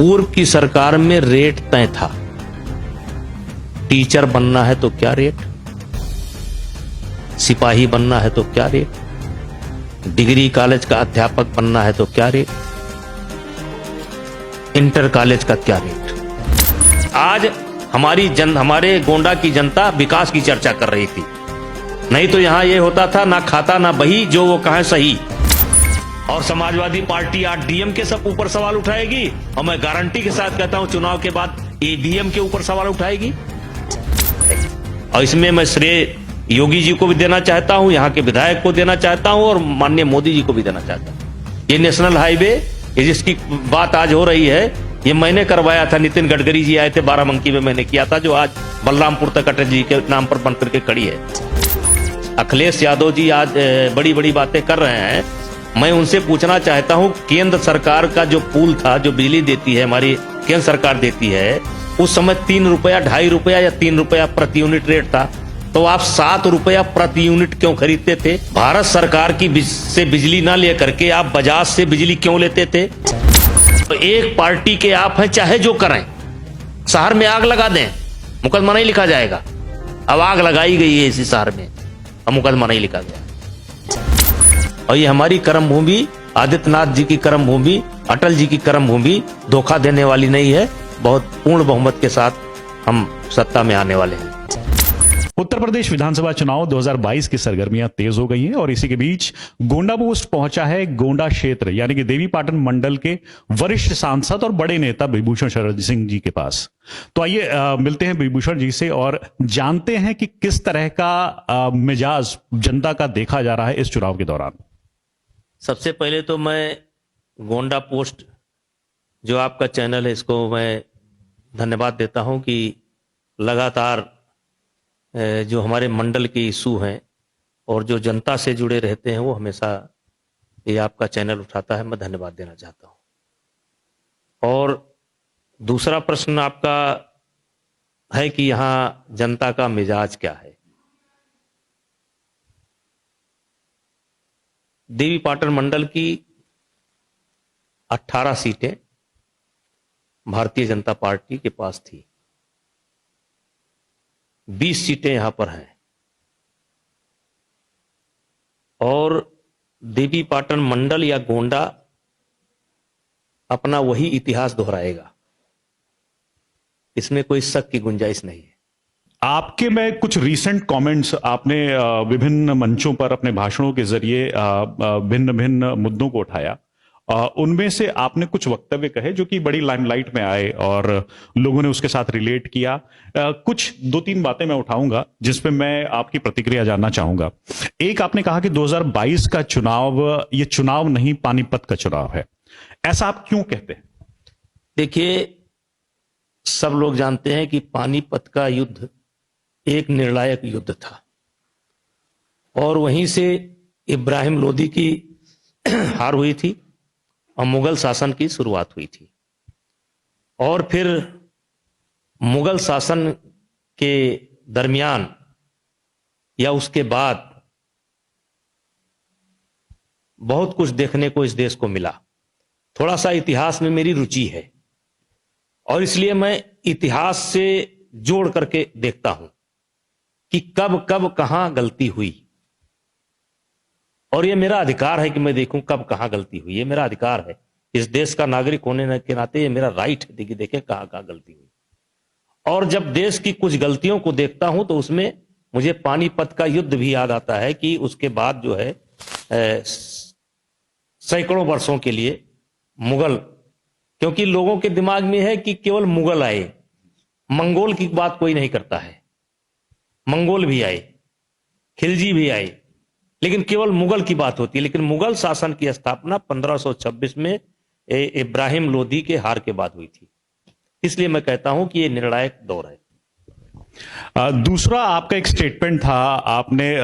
पूर्व की सरकार में रेट तय था। टीचर बनना है तो क्या रेट, सिपाही बनना है तो क्या रेट, डिग्री कॉलेज का अध्यापक बनना है तो क्या रेट, इंटर कॉलेज का क्या रेट। आज हमारे गोंडा की जनता विकास की चर्चा कर रही थी। नहीं तो यहां यह होता था, ना खाता ना बही, जो वो कहे सही। और समाजवादी पार्टी आज डीएम के सब ऊपर सवाल उठाएगी, और मैं गारंटी के साथ कहता हूं चुनाव के बाद ईवीएम के ऊपर सवाल उठाएगी। और इसमें मैं श्रेय योगी जी को भी देना चाहता हूं, यहां के विधायक को देना चाहता हूं, और माननीय मोदी जी को भी देना चाहता हूं। ये नेशनल हाईवे, ये जिसकी बात आज हो रही है, ये मैंने करवाया था। नितिन गडकरी जी आए थे, बाराबंकी में मैंने किया था, जो आज बलरामपुर तक अटल जी के नाम पर बन करके खड़ी है। अखिलेश यादव जी आज बड़ी बड़ी बातें कर रहे हैं। मैं उनसे पूछना चाहता हूं, केंद्र सरकार का जो पूल था, जो बिजली देती है हमारी केंद्र सरकार देती है, उस समय 3 रुपया, 2.5 रुपया या 3 रुपया प्रति यूनिट रेट था, तो आप 7 रुपया प्रति यूनिट क्यों खरीदते थे? भारत सरकार की से बिजली ना लेकर के आप बजाज से बिजली क्यों लेते थे? तो एक पार्टी के आप हैं, चाहे जो करें, शहर में आग लगा दें, मुकदमा नहीं लिखा जाएगा। अब आग लगाई गई है इसी शहर में, अब मुकदमा नहीं लिखा गया। और ये हमारी कर्म भूमि, आदित्यनाथ जी की कर्म भूमि, अटल जी की कर्म भूमि धोखा देने वाली नहीं है। बहुत पूर्ण बहुमत के साथ हम सत्ता में आने वाले हैं। उत्तर प्रदेश विधानसभा चुनाव 2022 की सरगर्मियां तेज हो गई हैं और इसी के बीच गोंडा पोस्ट पहुंचा है गोंडा क्षेत्र यानी कि देवीपाटन मंडल के वरिष्ठ सांसद और बड़े नेता विभूषण शरण सिंह जी के पास। तो आइए मिलते हैं विभूषण जी से और जानते हैं कि किस तरह का मिजाज जनता का देखा जा रहा है इस चुनाव के दौरान। सबसे पहले तो मैं गोंडा पोस्ट जो आपका चैनल है, इसको मैं धन्यवाद देता हूं कि लगातार जो हमारे मंडल के इशू हैं और जो जनता से जुड़े रहते हैं, वो हमेशा ये आपका चैनल उठाता है। मैं धन्यवाद देना चाहता हूं। और दूसरा प्रश्न आपका है कि यहां जनता का मिजाज क्या है। देवीपाटन मंडल की 18 सीटें भारतीय जनता पार्टी के पास थी, 20 सीटें यहां पर हैं, और देवीपाटन मंडल या गोंडा अपना वही इतिहास दोहराएगा, इसमें कोई शक की गुंजाइश नहीं है। आपके में कुछ रीसेंट कमेंट्स आपने विभिन्न मंचों पर अपने भाषणों के जरिए भिन्न भिन्न मुद्दों को उठाया, उनमें से आपने कुछ वक्तव्य कहे जो कि बड़ी लाइमलाइट में आए और लोगों ने उसके साथ रिलेट किया। कुछ 2-3 बातें मैं उठाऊंगा जिस पे मैं आपकी प्रतिक्रिया जानना चाहूंगा। एक, आपने कहा कि 2022 का चुनाव ये चुनाव नहीं, पानीपत का चुनाव है। ऐसा आप क्यों कहते हैं? देखिए, सब लोग जानते हैं कि पानीपत का युद्ध एक निर्णायक युद्ध था, और वहीं से इब्राहिम लोदी की हार हुई थी और मुगल शासन की शुरुआत हुई थी। और फिर मुगल शासन के दरमियान या उसके बाद बहुत कुछ देखने को इस देश को मिला। थोड़ा सा इतिहास में मेरी रुचि है, और इसलिए मैं इतिहास से जोड़ करके देखता हूं कि कब कब कहां गलती हुई। और ये मेरा अधिकार है कि मैं देखूं कब कहां गलती हुई। ये मेरा अधिकार है, इस देश का नागरिक होने के नाते ये मेरा राइट है कि देखें कहां कहां गलती हुई। और जब देश की कुछ गलतियों को देखता हूं तो उसमें मुझे पानीपत का युद्ध भी याद आता है कि उसके बाद जो है सैकड़ों वर्षों के लिए मुगल, क्योंकि लोगों के दिमाग में है कि केवल मुगल आए, मंगोल की बात कोई नहीं करता है। मंगोल भी आए, खिलजी भी आए, लेकिन केवल मुगल की बात होती है। लेकिन मुगल शासन की स्थापना 1526 में इब्राहिम लोदी के हार के बाद हुई थी। इसलिए मैं कहता हूं कि यह निर्णायक दौर है। दूसरा, आपका एक स्टेटमेंट था, आपने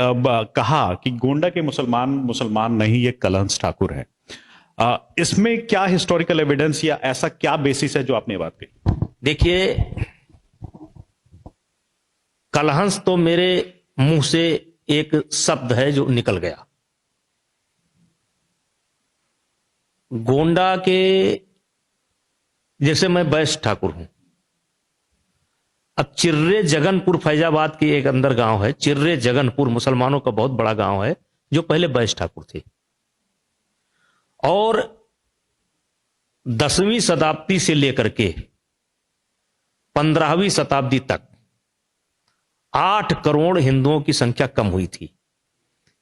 कहा कि गोंडा के मुसलमान नहीं, ये कलहंस ठाकुर है। इसमें क्या हिस्टोरिकल एविडेंस या ऐसा क्या बेसिस है जो आपने बात कही? देखिए, कलहंस तो मेरे मुंह से एक शब्द है जो निकल गया। गोंडा के जैसे मैं बैस ठाकुर हूं। अब चिर्रे जगनपुर फैजाबाद की एक अंदर गांव है, चिर्रे जगनपुर मुसलमानों का बहुत बड़ा गांव है, जो पहले बैस ठाकुर थे। और 10वीं शताब्दी से लेकर के 15वीं शताब्दी तक 8 करोड़ हिंदुओं की संख्या कम हुई थी।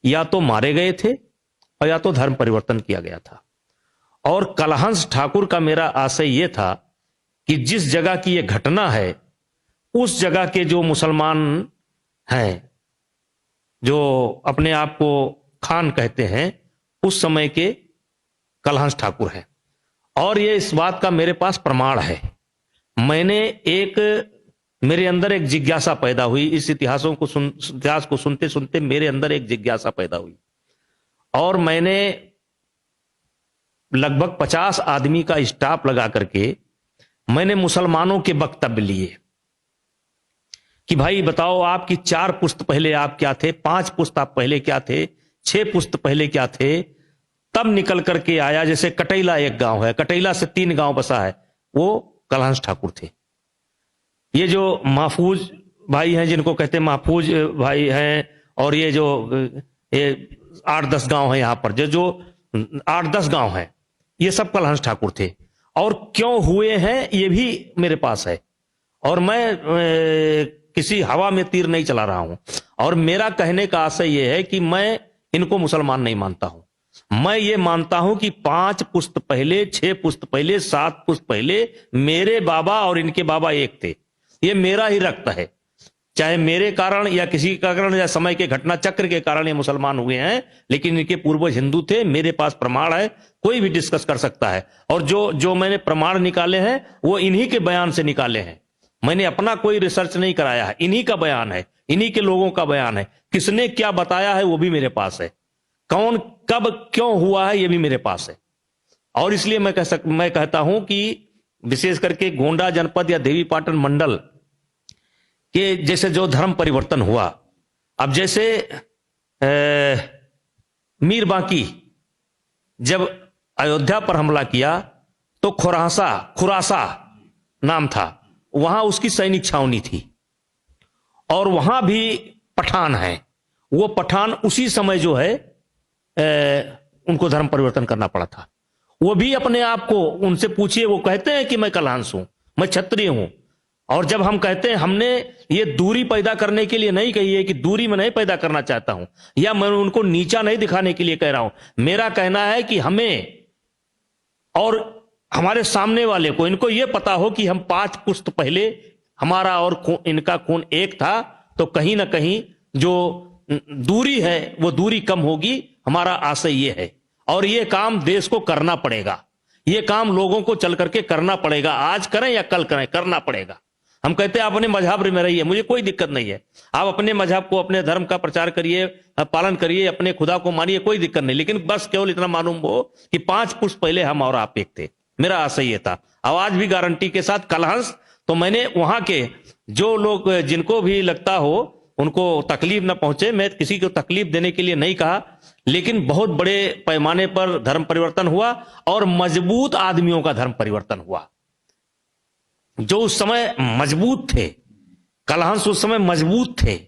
या तो मारे गए थे और या तो धर्म परिवर्तन किया गया था। और कलहंस ठाकुर का मेरा आशय यह था कि जिस जगह की यह घटना है, उस जगह के जो मुसलमान हैं, जो अपने आप को खान कहते हैं, उस समय के कलहंस ठाकुर हैं। और ये इस बात का मेरे पास प्रमाण है। मेरे अंदर एक जिज्ञासा पैदा हुई, इस इतिहास को सुनते सुनते मेरे अंदर एक जिज्ञासा पैदा हुई, और मैंने लगभग 50 आदमी का स्टाफ लगा करके मैंने मुसलमानों के वक्तव्य लिए कि भाई बताओ, आपकी 4 पुश्त पहले आप क्या थे, 5 पुश्त आप पहले क्या थे, 6 पुश्त पहले क्या थे। तब निकल करके आया, जैसे कटैला एक गांव है, कटैला से 3 गांव बसा है, वो कलहंस ठाकुर थे। ये जो महफूज भाई हैं, जिनको कहते हैं महफूज भाई हैं, और ये जो 8-10 गांव है यहां पर, जो 8-10 गांव हैं, ये सब कलहंस ठाकुर थे। और क्यों हुए हैं ये भी मेरे पास है। और मैं किसी हवा में तीर नहीं चला रहा हूं। और मेरा कहने का आशय यह है कि मैं इनको मुसलमान नहीं मानता हूं। मैं ये मानता हूं कि 5 पुश्त पहले, 6 पुश्त पहले, 7 पुश्त पहले मेरे बाबा और इनके बाबा एक थे। ये मेरा ही रक्त है, चाहे मेरे कारण या किसी का कारण या समय के घटना चक्र के कारण ये मुसलमान हुए हैं, लेकिन इनके पूर्वज हिंदू थे। मेरे पास प्रमाण है, कोई भी डिस्कस कर सकता है। और जो मैंने प्रमाण निकाले हैं वो इन्हीं के बयान से निकाले हैं। मैंने अपना कोई रिसर्च नहीं कराया है, इन्हीं का बयान है, इन्हीं के लोगों का बयान है। किसने क्या बताया है वो भी मेरे पास है, कौन कब क्यों हुआ है ये भी मेरे पास है। और इसलिए मैं कहता हूं कि विशेष करके गोंडा जनपद या देवीपाटन मंडल के जैसे जो धर्म परिवर्तन हुआ, अब जैसे मीर बांकी जब अयोध्या पर हमला किया तो खुरासा नाम था, वहां उसकी सैनिक छावनी थी, और वहां भी पठान है। वो पठान उसी समय जो है उनको धर्म परिवर्तन करना पड़ा था। वो भी अपने आप को उनसे पूछिए, वो कहते हैं कि मैं कलहंस हूं, मैं क्षत्रिय हूं। और जब हम कहते हैं, हमने ये दूरी पैदा करने के लिए नहीं कही है कि दूरी में नहीं पैदा करना चाहता हूं, या मैं उनको नीचा नहीं दिखाने के लिए कह रहा हूं। मेरा कहना है कि हमें और हमारे सामने वाले को, इनको यह पता हो कि हम 5 पुश्त पहले हमारा और इनका खून एक था, तो कहीं ना कहीं जो दूरी है वो दूरी कम होगी। हमारा आशय ये है, और ये काम देश को करना पड़ेगा, ये काम लोगों को चल करके करना पड़ेगा। आज करें या कल करें, करना पड़ेगा। हम कहते हैं आप अपने मजहब में रहिए, मुझे कोई दिक्कत नहीं है। आप अपने मजहब को, अपने धर्म का प्रचार करिए, पालन करिए, अपने खुदा को मानिए, कोई दिक्कत नहीं। लेकिन बस केवल इतना मालूम हो कि 5 पुश्त पहले हम और आप एक थे। मेरा आशय ये था। आवाज भी गारंटी के साथ कलहंस, तो मैंने वहां के जो लोग, जिनको भी लगता हो उनको तकलीफ ना पहुंचे, मैं किसी को तकलीफ देने के लिए नहीं कहा, लेकिन बहुत बड़े पैमाने पर धर्म परिवर्तन हुआ, और मजबूत आदमियों का धर्म परिवर्तन हुआ। जो उस समय मजबूत थे, कलहंस उस समय मजबूत थे,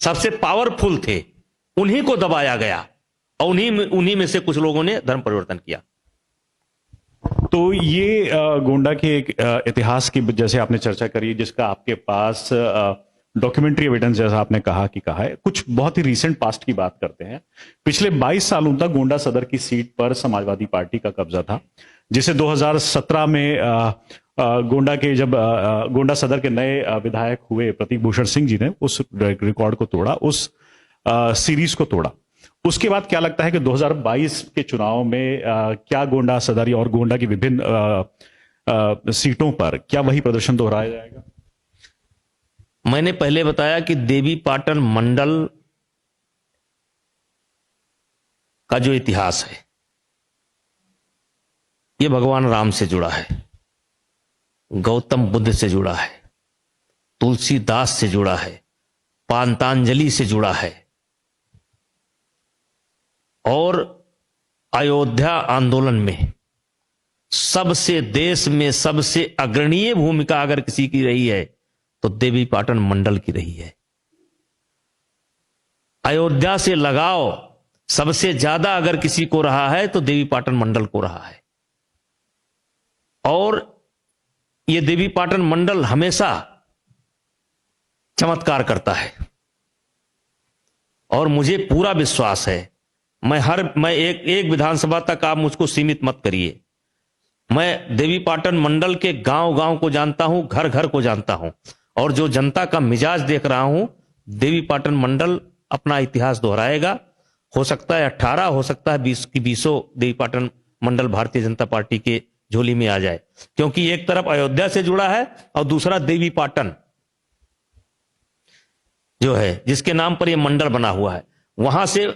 सबसे पावरफुल थे, उन्हीं को दबाया गया, और उन्हीं में से कुछ लोगों ने धर्म परिवर्तन किया। तो ये गोंडा के एक इतिहास की जैसे आपने चर्चा करी, जिसका आपके पास डॉक्यूमेंट्री एविडेंस जैसा आपने कहा है। कुछ बहुत ही रीसेंट पास्ट की बात करते हैं। पिछले 22 सालों तक गोंडा सदर की सीट पर समाजवादी पार्टी का कब्जा था, जिसे 2017 में गोंडा के जब गोंडा सदर के नए विधायक हुए प्रतीक भूषण सिंह जी ने उस रिकॉर्ड को तोड़ा, उस सीरीज को तोड़ा। उसके बाद क्या लगता है कि 2022 के चुनाव में क्या गोंडा सदर और गोंडा की विभिन्न सीटों पर क्या वही प्रदर्शन दोहराया जाएगा? मैंने पहले बताया कि देवीपाटन मंडल का जो इतिहास है, यह भगवान राम से जुड़ा है, गौतम बुद्ध से जुड़ा है, तुलसीदास से जुड़ा है, पांतांजलि से जुड़ा है, और अयोध्या आंदोलन में सबसे देश में सबसे अग्रणीय भूमिका अगर किसी की रही है तो देवीपाटन मंडल की रही है। अयोध्या से लगाव सबसे ज्यादा अगर किसी को रहा है तो देवीपाटन मंडल को रहा है। और यह देवीपाटन मंडल हमेशा चमत्कार करता है और मुझे पूरा विश्वास है, मैं एक विधानसभा तक आप मुझको सीमित मत करिए। मैं देवीपाटन मंडल के गांव गांव को जानता हूं, घर घर को जानता हूं, और जो जनता का मिजाज देख रहा हूं, देवीपाटन मंडल अपना इतिहास दोहराएगा। हो सकता है 18, हो सकता है 20 की 20 देवीपाटन मंडल भारतीय जनता पार्टी के झोली में आ जाए, क्योंकि एक तरफ अयोध्या से जुड़ा है और दूसरा देवीपाटन जो है जिसके नाम पर यह मंडल बना हुआ है, वहां से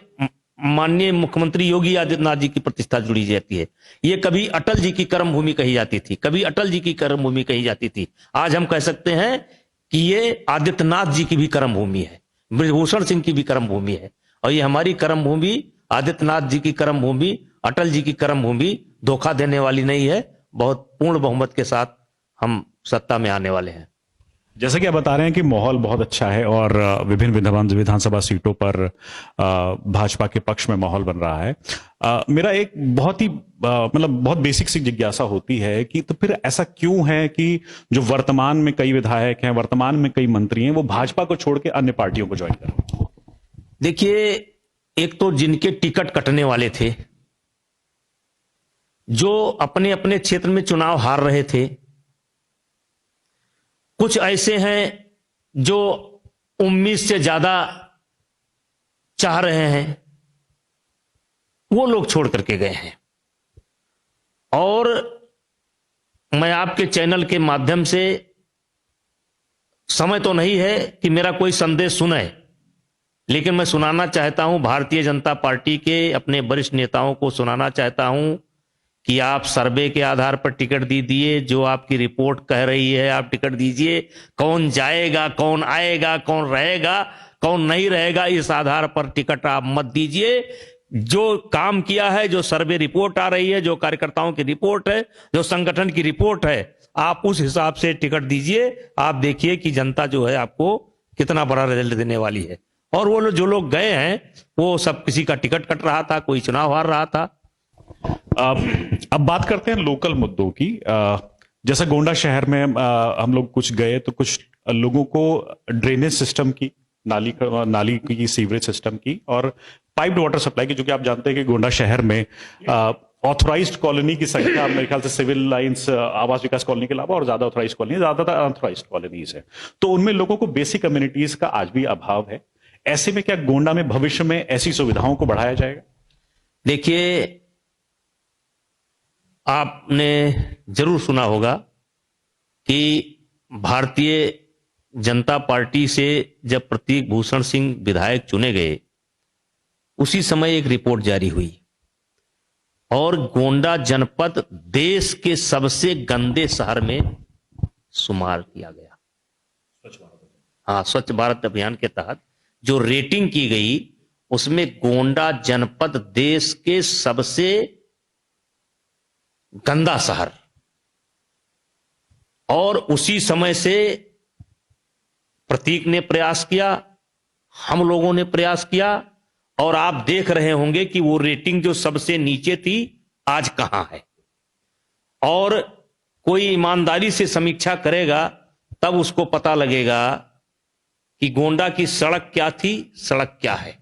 माननीय मुख्यमंत्री योगी आदित्यनाथ जी की प्रतिष्ठा जुड़ी जाती है। ये कभी अटल जी की कर्मभूमि कही जाती थी, कभी अटल जी की कर्मभूमि कही जाती थी। आज हम कह सकते हैं कि ये आदित्यनाथ जी की भी कर्मभूमि है, ब्रजभूषण सिंह की भी कर्मभूमि है, और ये हमारी कर्मभूमि, आदित्यनाथ जी की कर्मभूमि, अटल जी की कर्मभूमि धोखा देने वाली नहीं है। बहुत पूर्ण बहुमत के साथ हम सत्ता में आने वाले हैं। जैसे कि आप बता रहे हैं कि माहौल बहुत अच्छा है और विभिन्न विधानसभा सीटों पर भाजपा के पक्ष में माहौल बन रहा है। मेरा एक बहुत ही मतलब बहुत बेसिक सी जिज्ञासा होती है कि तो फिर ऐसा क्यों है कि जो वर्तमान में कई विधायक हैं, वर्तमान में कई मंत्री हैं, वो भाजपा को छोड़ के अन्य पार्टियों को ज्वाइन कर रहे हैं? देखिए, एक तो जिनके टिकट कटने वाले थे, जो अपने अपने क्षेत्र में चुनाव हार रहे थे, कुछ ऐसे हैं जो उम्मीद से ज्यादा चाह रहे हैं, वो लोग छोड़ करके गए हैं। और मैं आपके चैनल के माध्यम से, समय तो नहीं है कि मेरा कोई संदेश सुने, लेकिन मैं सुनाना चाहता हूं, भारतीय जनता पार्टी के अपने वरिष्ठ नेताओं को सुनाना चाहता हूं कि आप सर्वे के आधार पर टिकट दीजिए, जो आपकी रिपोर्ट कह रही है आप टिकट दीजिए। कौन जाएगा, कौन आएगा, कौन रहेगा, कौन नहीं रहेगा, इस आधार पर टिकट आप मत दीजिए। जो काम किया है, जो सर्वे रिपोर्ट आ रही है, जो कार्यकर्ताओं की रिपोर्ट है, जो संगठन की रिपोर्ट है, आप उस हिसाब से टिकट दीजिए। आप देखिए कि जनता जो है आपको कितना बड़ा रिजल्ट देने वाली है। और वो जो लोग गए हैं, वो सब किसी का टिकट कट रहा था, कोई चुनाव हार रहा था। अब बात करते हैं लोकल मुद्दों की। जैसे गोंडा शहर में हम लोग कुछ गए तो कुछ लोगों को ड्रेनेज सिस्टम की, नाली की, सीवरेज सिस्टम की और पाइप्ड वाटर सप्लाई की, जो कि आप जानते हैं कि गोंडा शहर में ऑथराइज्ड कॉलोनी की संख्या मेरे ख्याल से सिविल लाइंस, आवास विकास कॉलोनी के अलावा और ज्यादा ऑथराइज्ड कॉलोनी, ज्यादातर अनऑथराइज्ड कॉलोनीज है। तो उनमें लोगों को बेसिक कम्युनिटीज का आज भी अभाव है। ऐसे में क्या गोंडा में भविष्य में ऐसी सुविधाओं को बढ़ाया जाएगा? देखिए, आपने जरूर सुना होगा कि भारतीय जनता पार्टी से जब प्रतीक भूषण सिंह विधायक चुने गए, उसी समय एक रिपोर्ट जारी हुई और गोंडा जनपद देश के सबसे गंदे शहर में शुमार किया गया। हाँ, स्वच्छ भारत अभियान के तहत जो रेटिंग की गई, उसमें गोंडा जनपद देश के सबसे गंदा शहर। और उसी समय से प्रतीक ने प्रयास किया, हम लोगों ने प्रयास किया, और आप देख रहे होंगे कि वो रेटिंग जो सबसे नीचे थी आज कहां है। और कोई ईमानदारी से समीक्षा करेगा तब उसको पता लगेगा कि गोंडा की सड़क क्या थी, सड़क क्या है,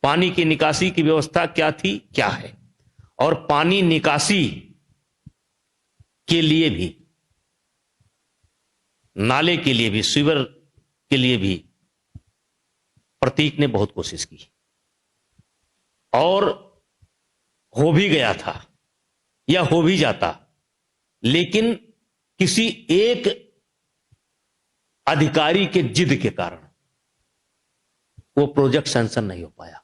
पानी की निकासी की व्यवस्था क्या थी, क्या है, और पानी निकासी के लिए भी, नाले के लिए भी, सीवर के लिए भी प्रतीक ने बहुत कोशिश की और हो भी गया था या हो भी जाता, लेकिन किसी एक अधिकारी के जिद के कारण वो प्रोजेक्ट सैंक्शन नहीं हो पाया।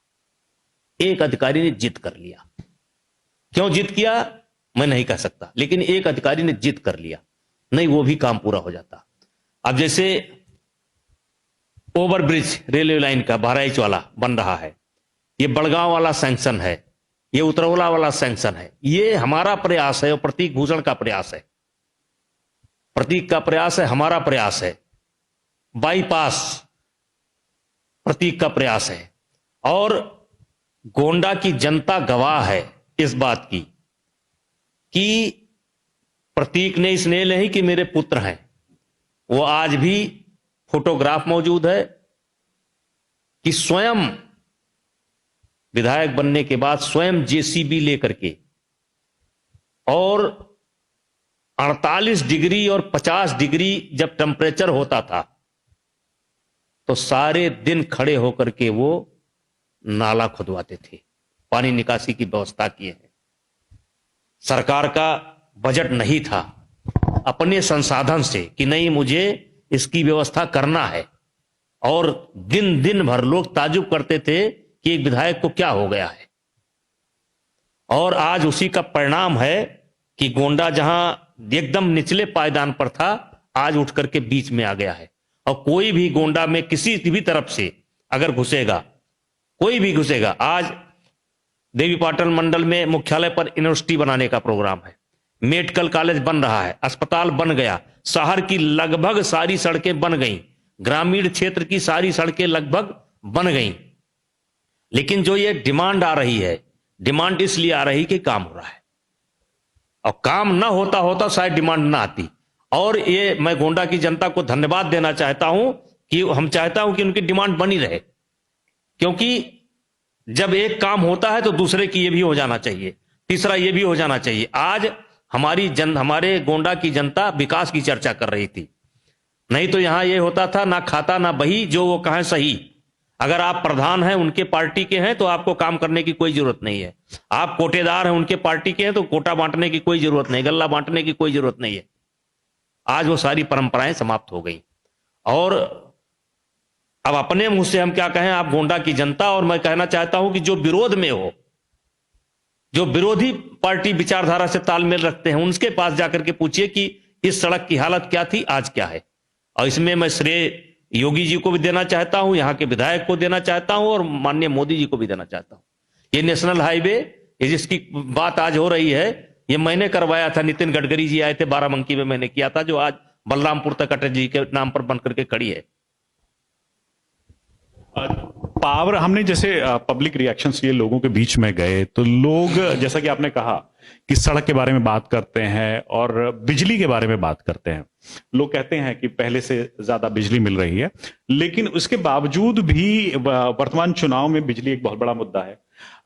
एक अधिकारी ने जिद कर लिया। क्यों जिद किया मैं नहीं कह सकता, लेकिन एक अधिकारी ने जिद कर लिया, नहीं वो भी काम पूरा हो जाता। अब जैसे ओवरब्रिज रेलवे लाइन का बहराइच वाला बन रहा है, ये बड़गांव वाला सैंक्शन है, ये उतरवला वाला सैंक्शन है। ये हमारा प्रयास है और प्रतीक भूषण का प्रयास है, प्रतीक का प्रयास है, हमारा प्रयास है। बाईपास प्रतीक का प्रयास है और गोंडा की जनता गवाह है इस बात की कि प्रतीक ने इसलिए नहीं कि मेरे पुत्र हैं, वो आज भी फोटोग्राफ मौजूद है कि स्वयं विधायक बनने के बाद स्वयं जेसीबी लेकर के और 48 डिग्री और 50 डिग्री जब टेम्परेचर होता था तो सारे दिन खड़े होकर के वो नाला खुदवाते थे, पानी निकासी की व्यवस्था किए हैं। सरकार का बजट नहीं था, अपने संसाधन से कि नहीं मुझे इसकी व्यवस्था करना है, और दिन दिन भर लोग ताजुब करते थे कि एक विधायक को क्या हो गया है। और आज उसी का परिणाम है कि गोंडा जहां एकदम निचले पायदान पर था आज उठ करके बीच में आ गया है। और कोई भी गोंडा में किसी भी तरफ से अगर घुसेगा, कोई भी घुसेगा, आज देवी पाटन मंडल में मुख्यालय पर यूनिवर्सिटी बनाने का प्रोग्राम है, मेडिकल कॉलेज बन रहा है, अस्पताल बन गया, शहर की लगभग सारी सड़कें बन गई, ग्रामीण क्षेत्र की सारी सड़कें लगभग बन गई। लेकिन जो ये डिमांड आ रही है, डिमांड इसलिए आ रही कि काम हो रहा है, और काम ना होता होता शायद डिमांड ना आती। और ये मैं गोंडा की जनता को धन्यवाद देना चाहता हूं कि हम चाहता हूं कि उनकी डिमांड बनी रहे, क्योंकि जब एक काम होता है तो दूसरे की ये भी हो जाना चाहिए, तीसरा ये भी हो जाना चाहिए। आज हमारे गोंडा की जनता विकास की चर्चा कर रही थी, नहीं तो यहां ये होता था ना खाता ना बही, जो वो कहें सही। अगर आप प्रधान हैं उनके पार्टी के हैं तो आपको काम करने की कोई जरूरत नहीं है, आप कोटेदार हैं उनके पार्टी के हैं तो कोटा बांटने की कोई जरूरत नहीं, गल्ला बांटने की कोई जरूरत नहीं है। आज वो सारी परंपराएं समाप्त हो गई। और अब अपने मुंह से हम क्या कहें, आप गोंडा की जनता, और मैं कहना चाहता हूं कि जो विरोध में हो, जो विरोधी पार्टी विचारधारा से तालमेल रखते हैं, उनके पास जाकर के पूछिए कि इस सड़क की हालत क्या थी, आज क्या है। और इसमें मैं श्रेय योगी जी को भी देना चाहता हूं, यहां के विधायक को देना चाहता हूं, और माननीय मोदी जी को भी देना चाहता हूं। ये नेशनल हाईवे, ये जिसकी बात आज हो रही है, ये मैंने करवाया था, नितिन गडकरी जी आए थे, बाराबंकी में मैंने किया था, जो आज बलरामपुर तक अटल जी के नाम पर बन करके खड़ी है। पावर, हमने जैसे पब्लिक रिएक्शंस लिए, लोगों के बीच में गए तो लोग, जैसा कि आपने कहा कि सड़क के बारे में बात करते हैं और बिजली के बारे में बात करते हैं, लोग कहते हैं कि पहले से ज्यादा बिजली मिल रही है, लेकिन उसके बावजूद भी वर्तमान चुनाव में बिजली एक बहुत बड़ा मुद्दा है।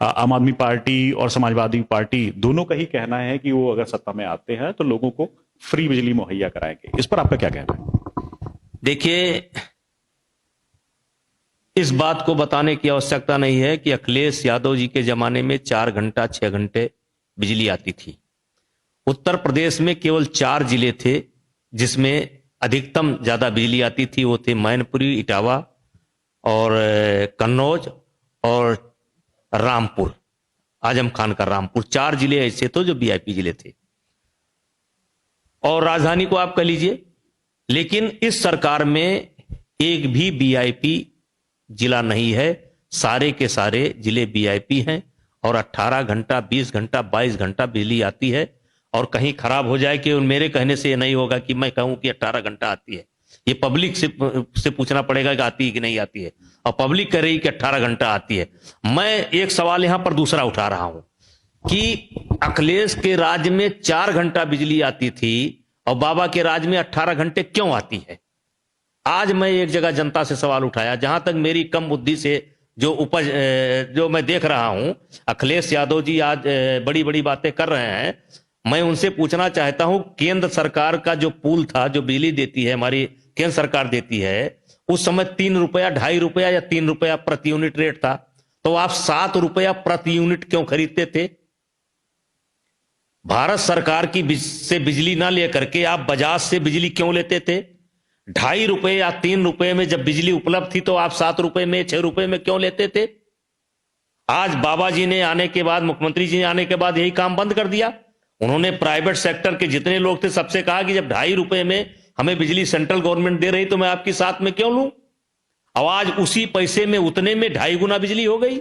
आम आदमी पार्टी और समाजवादी पार्टी दोनों का ही कहना है कि वो अगर सत्ता में आते हैं तो लोगों को फ्री बिजली मुहैया कराएंगे। इस पर आपका क्या कहना है? देखिए, इस बात को बताने की आवश्यकता नहीं है कि अखिलेश यादव जी के जमाने में 4 घंटा 6 घंटे बिजली आती थी। उत्तर प्रदेश में केवल 4 जिले थे जिसमें अधिकतम ज्यादा बिजली आती थी, वो थे मैनपुरी, इटावा और कन्नौज और रामपुर, आजम खान का रामपुर। 4 जिले ऐसे थे जो वीआईपी जिले थे, और राजधानी को आप कह लीजिए। लेकिन इस सरकार में एक भी वीआईपी जिला नहीं है, सारे के सारे जिले वीआईपी हैं, और 18 घंटा 20 घंटा 22 घंटा बिजली आती है। और कहीं खराब हो जाए कि मेरे कहने से ये नहीं होगा कि मैं कहूं कि 18 घंटा आती है, ये पब्लिक से पूछना पड़ेगा कि आती है कि नहीं आती है, और पब्लिक कह रही कि 18 घंटा आती है। मैं एक सवाल यहां पर दूसरा उठा रहा हूं कि अखिलेश के राज्य में 4 घंटा बिजली आती थी और बाबा के राज्य में 18 घंटे क्यों आती है। आज मैं एक जगह जनता से सवाल उठाया, जहां तक मेरी कम बुद्धि से जो मैं देख रहा हूं, अखिलेश यादव जी आज बड़ी बड़ी बातें कर रहे हैं। मैं उनसे पूछना चाहता हूं, केंद्र सरकार का जो पूल था, जो बिजली देती है, हमारी केंद्र सरकार देती है, उस समय 3 रुपया, 2.5 रुपया या 3 रुपया प्रति यूनिट रेट था, तो आप 7 रुपया प्रति यूनिट क्यों खरीदते थे। भारत सरकार की से बिजली ना लेकर के आप बजाज से बिजली क्यों लेते थे। 2.5 रुपए या 3 रुपए में जब बिजली उपलब्ध थी तो आप 7 रुपए में, 6 रुपए में क्यों लेते थे। आज बाबा जी ने आने के बाद, मुख्यमंत्री जी ने आने के बाद यही काम बंद कर दिया। उन्होंने प्राइवेट सेक्टर के जितने लोग थे सबसे कहा कि जब 2.5 रुपए में हमें बिजली सेंट्रल गवर्नमेंट दे रही तो मैं आपकी साथ में क्यों लूं। अब आज उसी पैसे में, उतने में 2.5 गुना बिजली हो गई।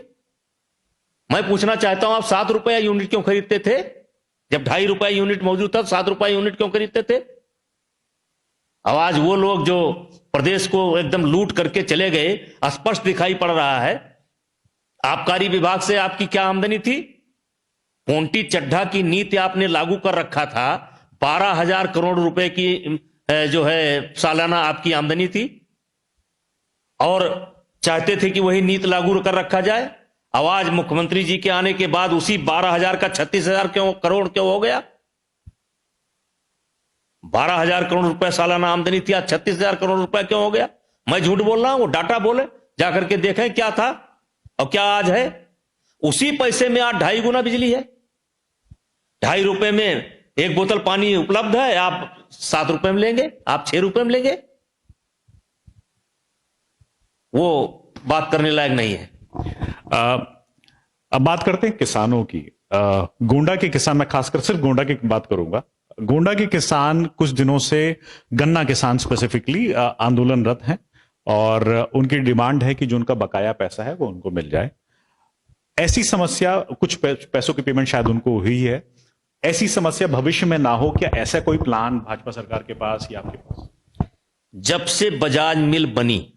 मैं पूछना चाहता हूं, आप 7 रुपए यूनिट क्यों खरीदते थे? जब 2.5 रुपए यूनिट मौजूद था, 7 रुपए यूनिट क्यों खरीदते थे? अब आज वो लोग जो प्रदेश को एकदम लूट करके चले गए, स्पष्ट दिखाई पड़ रहा है। आबकारी विभाग से आपकी क्या आमदनी थी? पोंटी चड्ढा की नीति आपने लागू कर रखा था। 12,000 करोड़ रुपए की जो है सालाना आपकी आमदनी थी, और चाहते थे कि वही नीति लागू कर रखा जाए। अब आज मुख्यमंत्री जी के आने के बाद उसी 12,000 का 36,000 करोड़ क्यों हो गया? 12,000 करोड़ रुपए सालाना आमदनी थी, आज 36,000 करोड़ रुपए क्यों हो गया? मैं झूठ बोल रहा हूं? वो डाटा बोले, जाकर के देखें क्या था और क्या आज है। उसी पैसे में आज 2.5 गुना बिजली है। 2.5 रुपए में एक बोतल पानी उपलब्ध है, आप 7 रुपए में लेंगे, आप 6 रुपए में लेंगे। वो बात करने लायक नहीं है। अब बात करते हैं किसानों की। गोंडा के किसान, मैं खासकर सिर्फ गोंडा की बात करूंगा। गोंडा के किसान कुछ दिनों से, गन्ना किसान स्पेसिफिकली, आंदोलनरत हैं और उनकी डिमांड है कि जो उनका बकाया पैसा है वो उनको मिल जाए। ऐसी समस्या, कुछ पैसों की पेमेंट शायद उनको हुई है, ऐसी समस्या भविष्य में ना हो, क्या ऐसा कोई प्लान भाजपा सरकार के पास या आपके पास? जब से बजाज मिल बनी,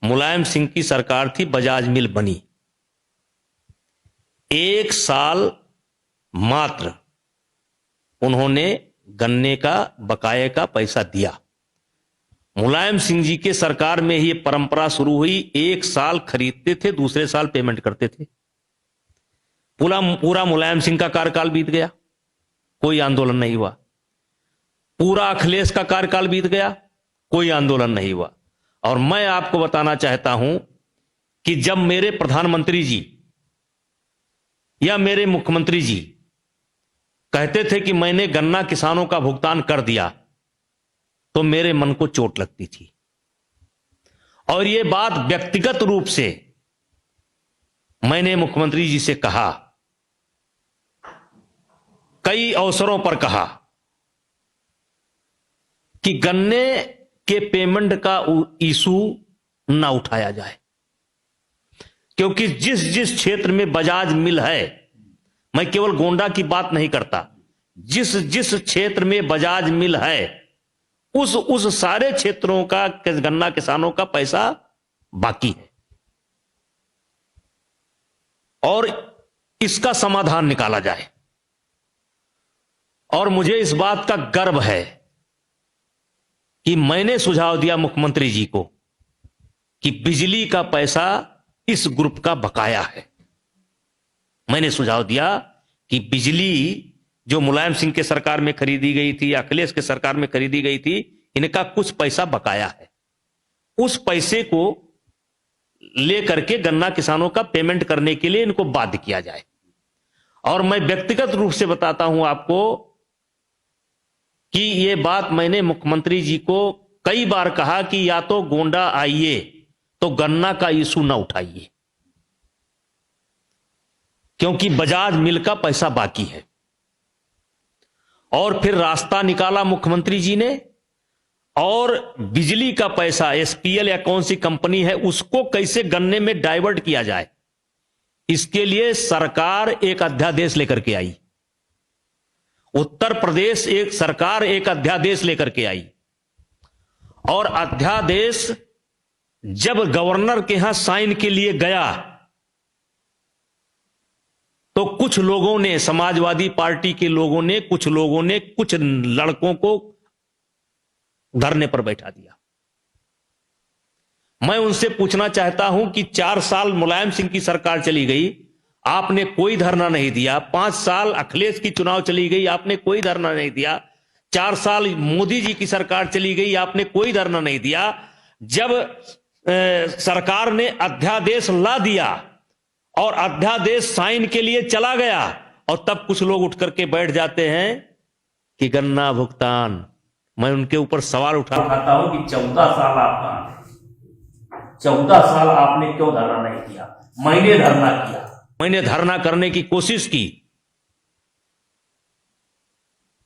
मुलायम सिंह की सरकार थी, बजाज मिल बनी, 1 साल मात्र उन्होंने गन्ने का बकाये का पैसा दिया। मुलायम सिंह जी के सरकार में ही परंपरा शुरू हुई, 1 साल खरीदते थे, दूसरे साल पेमेंट करते थे। पूरा मुलायम सिंह का कार्यकाल बीत गया, कोई आंदोलन नहीं हुआ। पूरा अखिलेश का कार्यकाल बीत गया, कोई आंदोलन नहीं हुआ। और मैं आपको बताना चाहता हूं कि जब मेरे प्रधानमंत्री जी या मेरे मुख्यमंत्री जी कहते थे कि मैंने गन्ना किसानों का भुगतान कर दिया, तो मेरे मन को चोट लगती थी। और यह बात व्यक्तिगत रूप से मैंने मुख्यमंत्री जी से कहा, कई अवसरों पर कहा कि गन्ने के पेमेंट का इशू ना उठाया जाए, क्योंकि जिस जिस क्षेत्र में बजाज मिल है, मैं केवल गोंडा की बात नहीं करता, जिस जिस क्षेत्र में बजाज मिल है उस सारे क्षेत्रों का गन्ना किसानों का पैसा बाकी है, और इसका समाधान निकाला जाए। और मुझे इस बात का गर्व है कि मैंने सुझाव दिया मुख्यमंत्री जी को कि बिजली का पैसा इस ग्रुप का बकाया है। मैंने सुझाव दिया कि बिजली जो मुलायम सिंह के सरकार में खरीदी गई थी, अखिलेश के सरकार में खरीदी गई थी, इनका कुछ पैसा बकाया है। उस पैसे को लेकर के गन्ना किसानों का पेमेंट करने के लिए इनको बाध्य किया जाए। और मैं व्यक्तिगत रूप से बताता हूं आपको कि यह बात मैंने मुख्यमंत्री जी को कई बार कहा कि या तो गोंडा आइए तो गन्ना का इशू ना उठाइए, क्योंकि बजाज मिल का पैसा बाकी है। और फिर रास्ता निकाला मुख्यमंत्री जी ने, और बिजली का पैसा एसपीएल या कौन सी कंपनी है उसको कैसे गन्ने में डाइवर्ट किया जाए, इसके लिए सरकार एक अध्यादेश लेकर के आई। उत्तर प्रदेश एक सरकार एक अध्यादेश लेकर के आई, और अध्यादेश जब गवर्नर के यहां साइन के लिए गया तो कुछ लोगों ने, समाजवादी पार्टी के लोगों ने, कुछ लोगों ने कुछ लड़कों को धरने पर बैठा दिया। मैं उनसे पूछना चाहता हूं कि 4 साल मुलायम सिंह की सरकार चली गई, आपने कोई धरना नहीं दिया। 5 साल अखिलेश की चुनाव चली गई, आपने कोई धरना नहीं दिया। 4 साल मोदी जी की सरकार चली गई, आपने कोई धरना नहीं दिया। जब सरकार ने अध्यादेश ला दिया और अध्यादेश साइन के लिए चला गया, और तब कुछ लोग उठ करके बैठ जाते हैं कि गन्ना भुगतान। मैं उनके ऊपर सवाल उठाता हूं कि 14 साल आपने क्यों धरना नहीं किया? मैंने धरना किया, मैंने धरना करने की कोशिश की,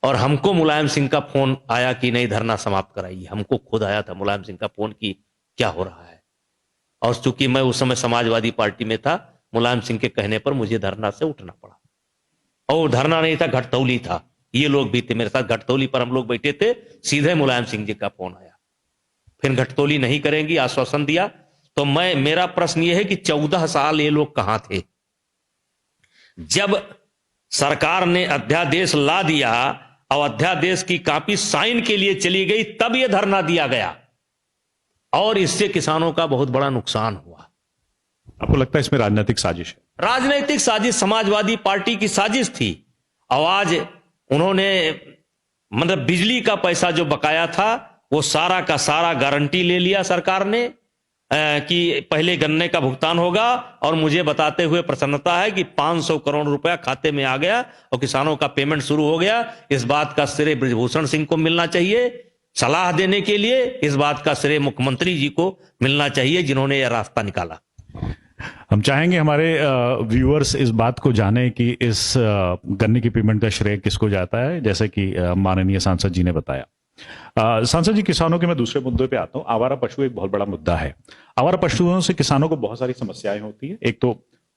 और हमको मुलायम सिंह का फोन आया कि नहीं धरना समाप्त कराइए। हमको खुद आया था मुलायम सिंह का फोन कि क्या हो रहा है। और चूंकि मैं उस समय समाजवादी पार्टी में था, मुलायम सिंह के कहने पर मुझे धरना से उठना पड़ा। और धरना नहीं था, घटतौली था। ये लोग भी थे मेरे साथ, घटतौली पर हम लोग बैठे थे। सीधे मुलायम सिंह जी का फोन आया, फिर घटतौली नहीं करेंगी, आश्वासन दिया। तो मेरा प्रश्न यह है कि 14 साल ये लोग कहां थे? जब सरकार ने अध्यादेश ला दिया और अध्यादेश की कॉपी साइन के लिए चली गई, तब यह धरना दिया गया और इससे किसानों का बहुत बड़ा नुकसान हुआ। आपको लगता है इसमें राजनीतिक साजिश है? राजनीतिक साजिश समाजवादी पार्टी की साजिश थी। और आज उन्होंने मतलब बिजली का पैसा जो बकाया था वो सारा का सारा गारंटी ले लिया सरकार ने कि पहले गन्ने का भुगतान होगा, और मुझे बताते हुए प्रसन्नता है कि 500 करोड़ रुपया खाते में आ गया और किसानों का पेमेंट शुरू हो गया। इस बात का श्रेय बृजभूषण सिंह को मिलना चाहिए सलाह देने के लिए, इस बात का श्रेय मुख्यमंत्री जी को मिलना चाहिए जिन्होंने यह रास्ता निकाला। हम चाहेंगे हमारे व्यूअर्स इस बात को जाने कि इस गन्ने की पेमेंट का श्रेय किसको जाता है, जैसे कि माननीय सांसद जी ने बताया। सांसद जी, किसानों के मैं दूसरे मुद्दे पे आता हूं। आवारा पशु एक बहुत बड़ा मुद्दा है। आवारा पशुओं से किसानों को बहुत सारी समस्याएं होती है। एक तो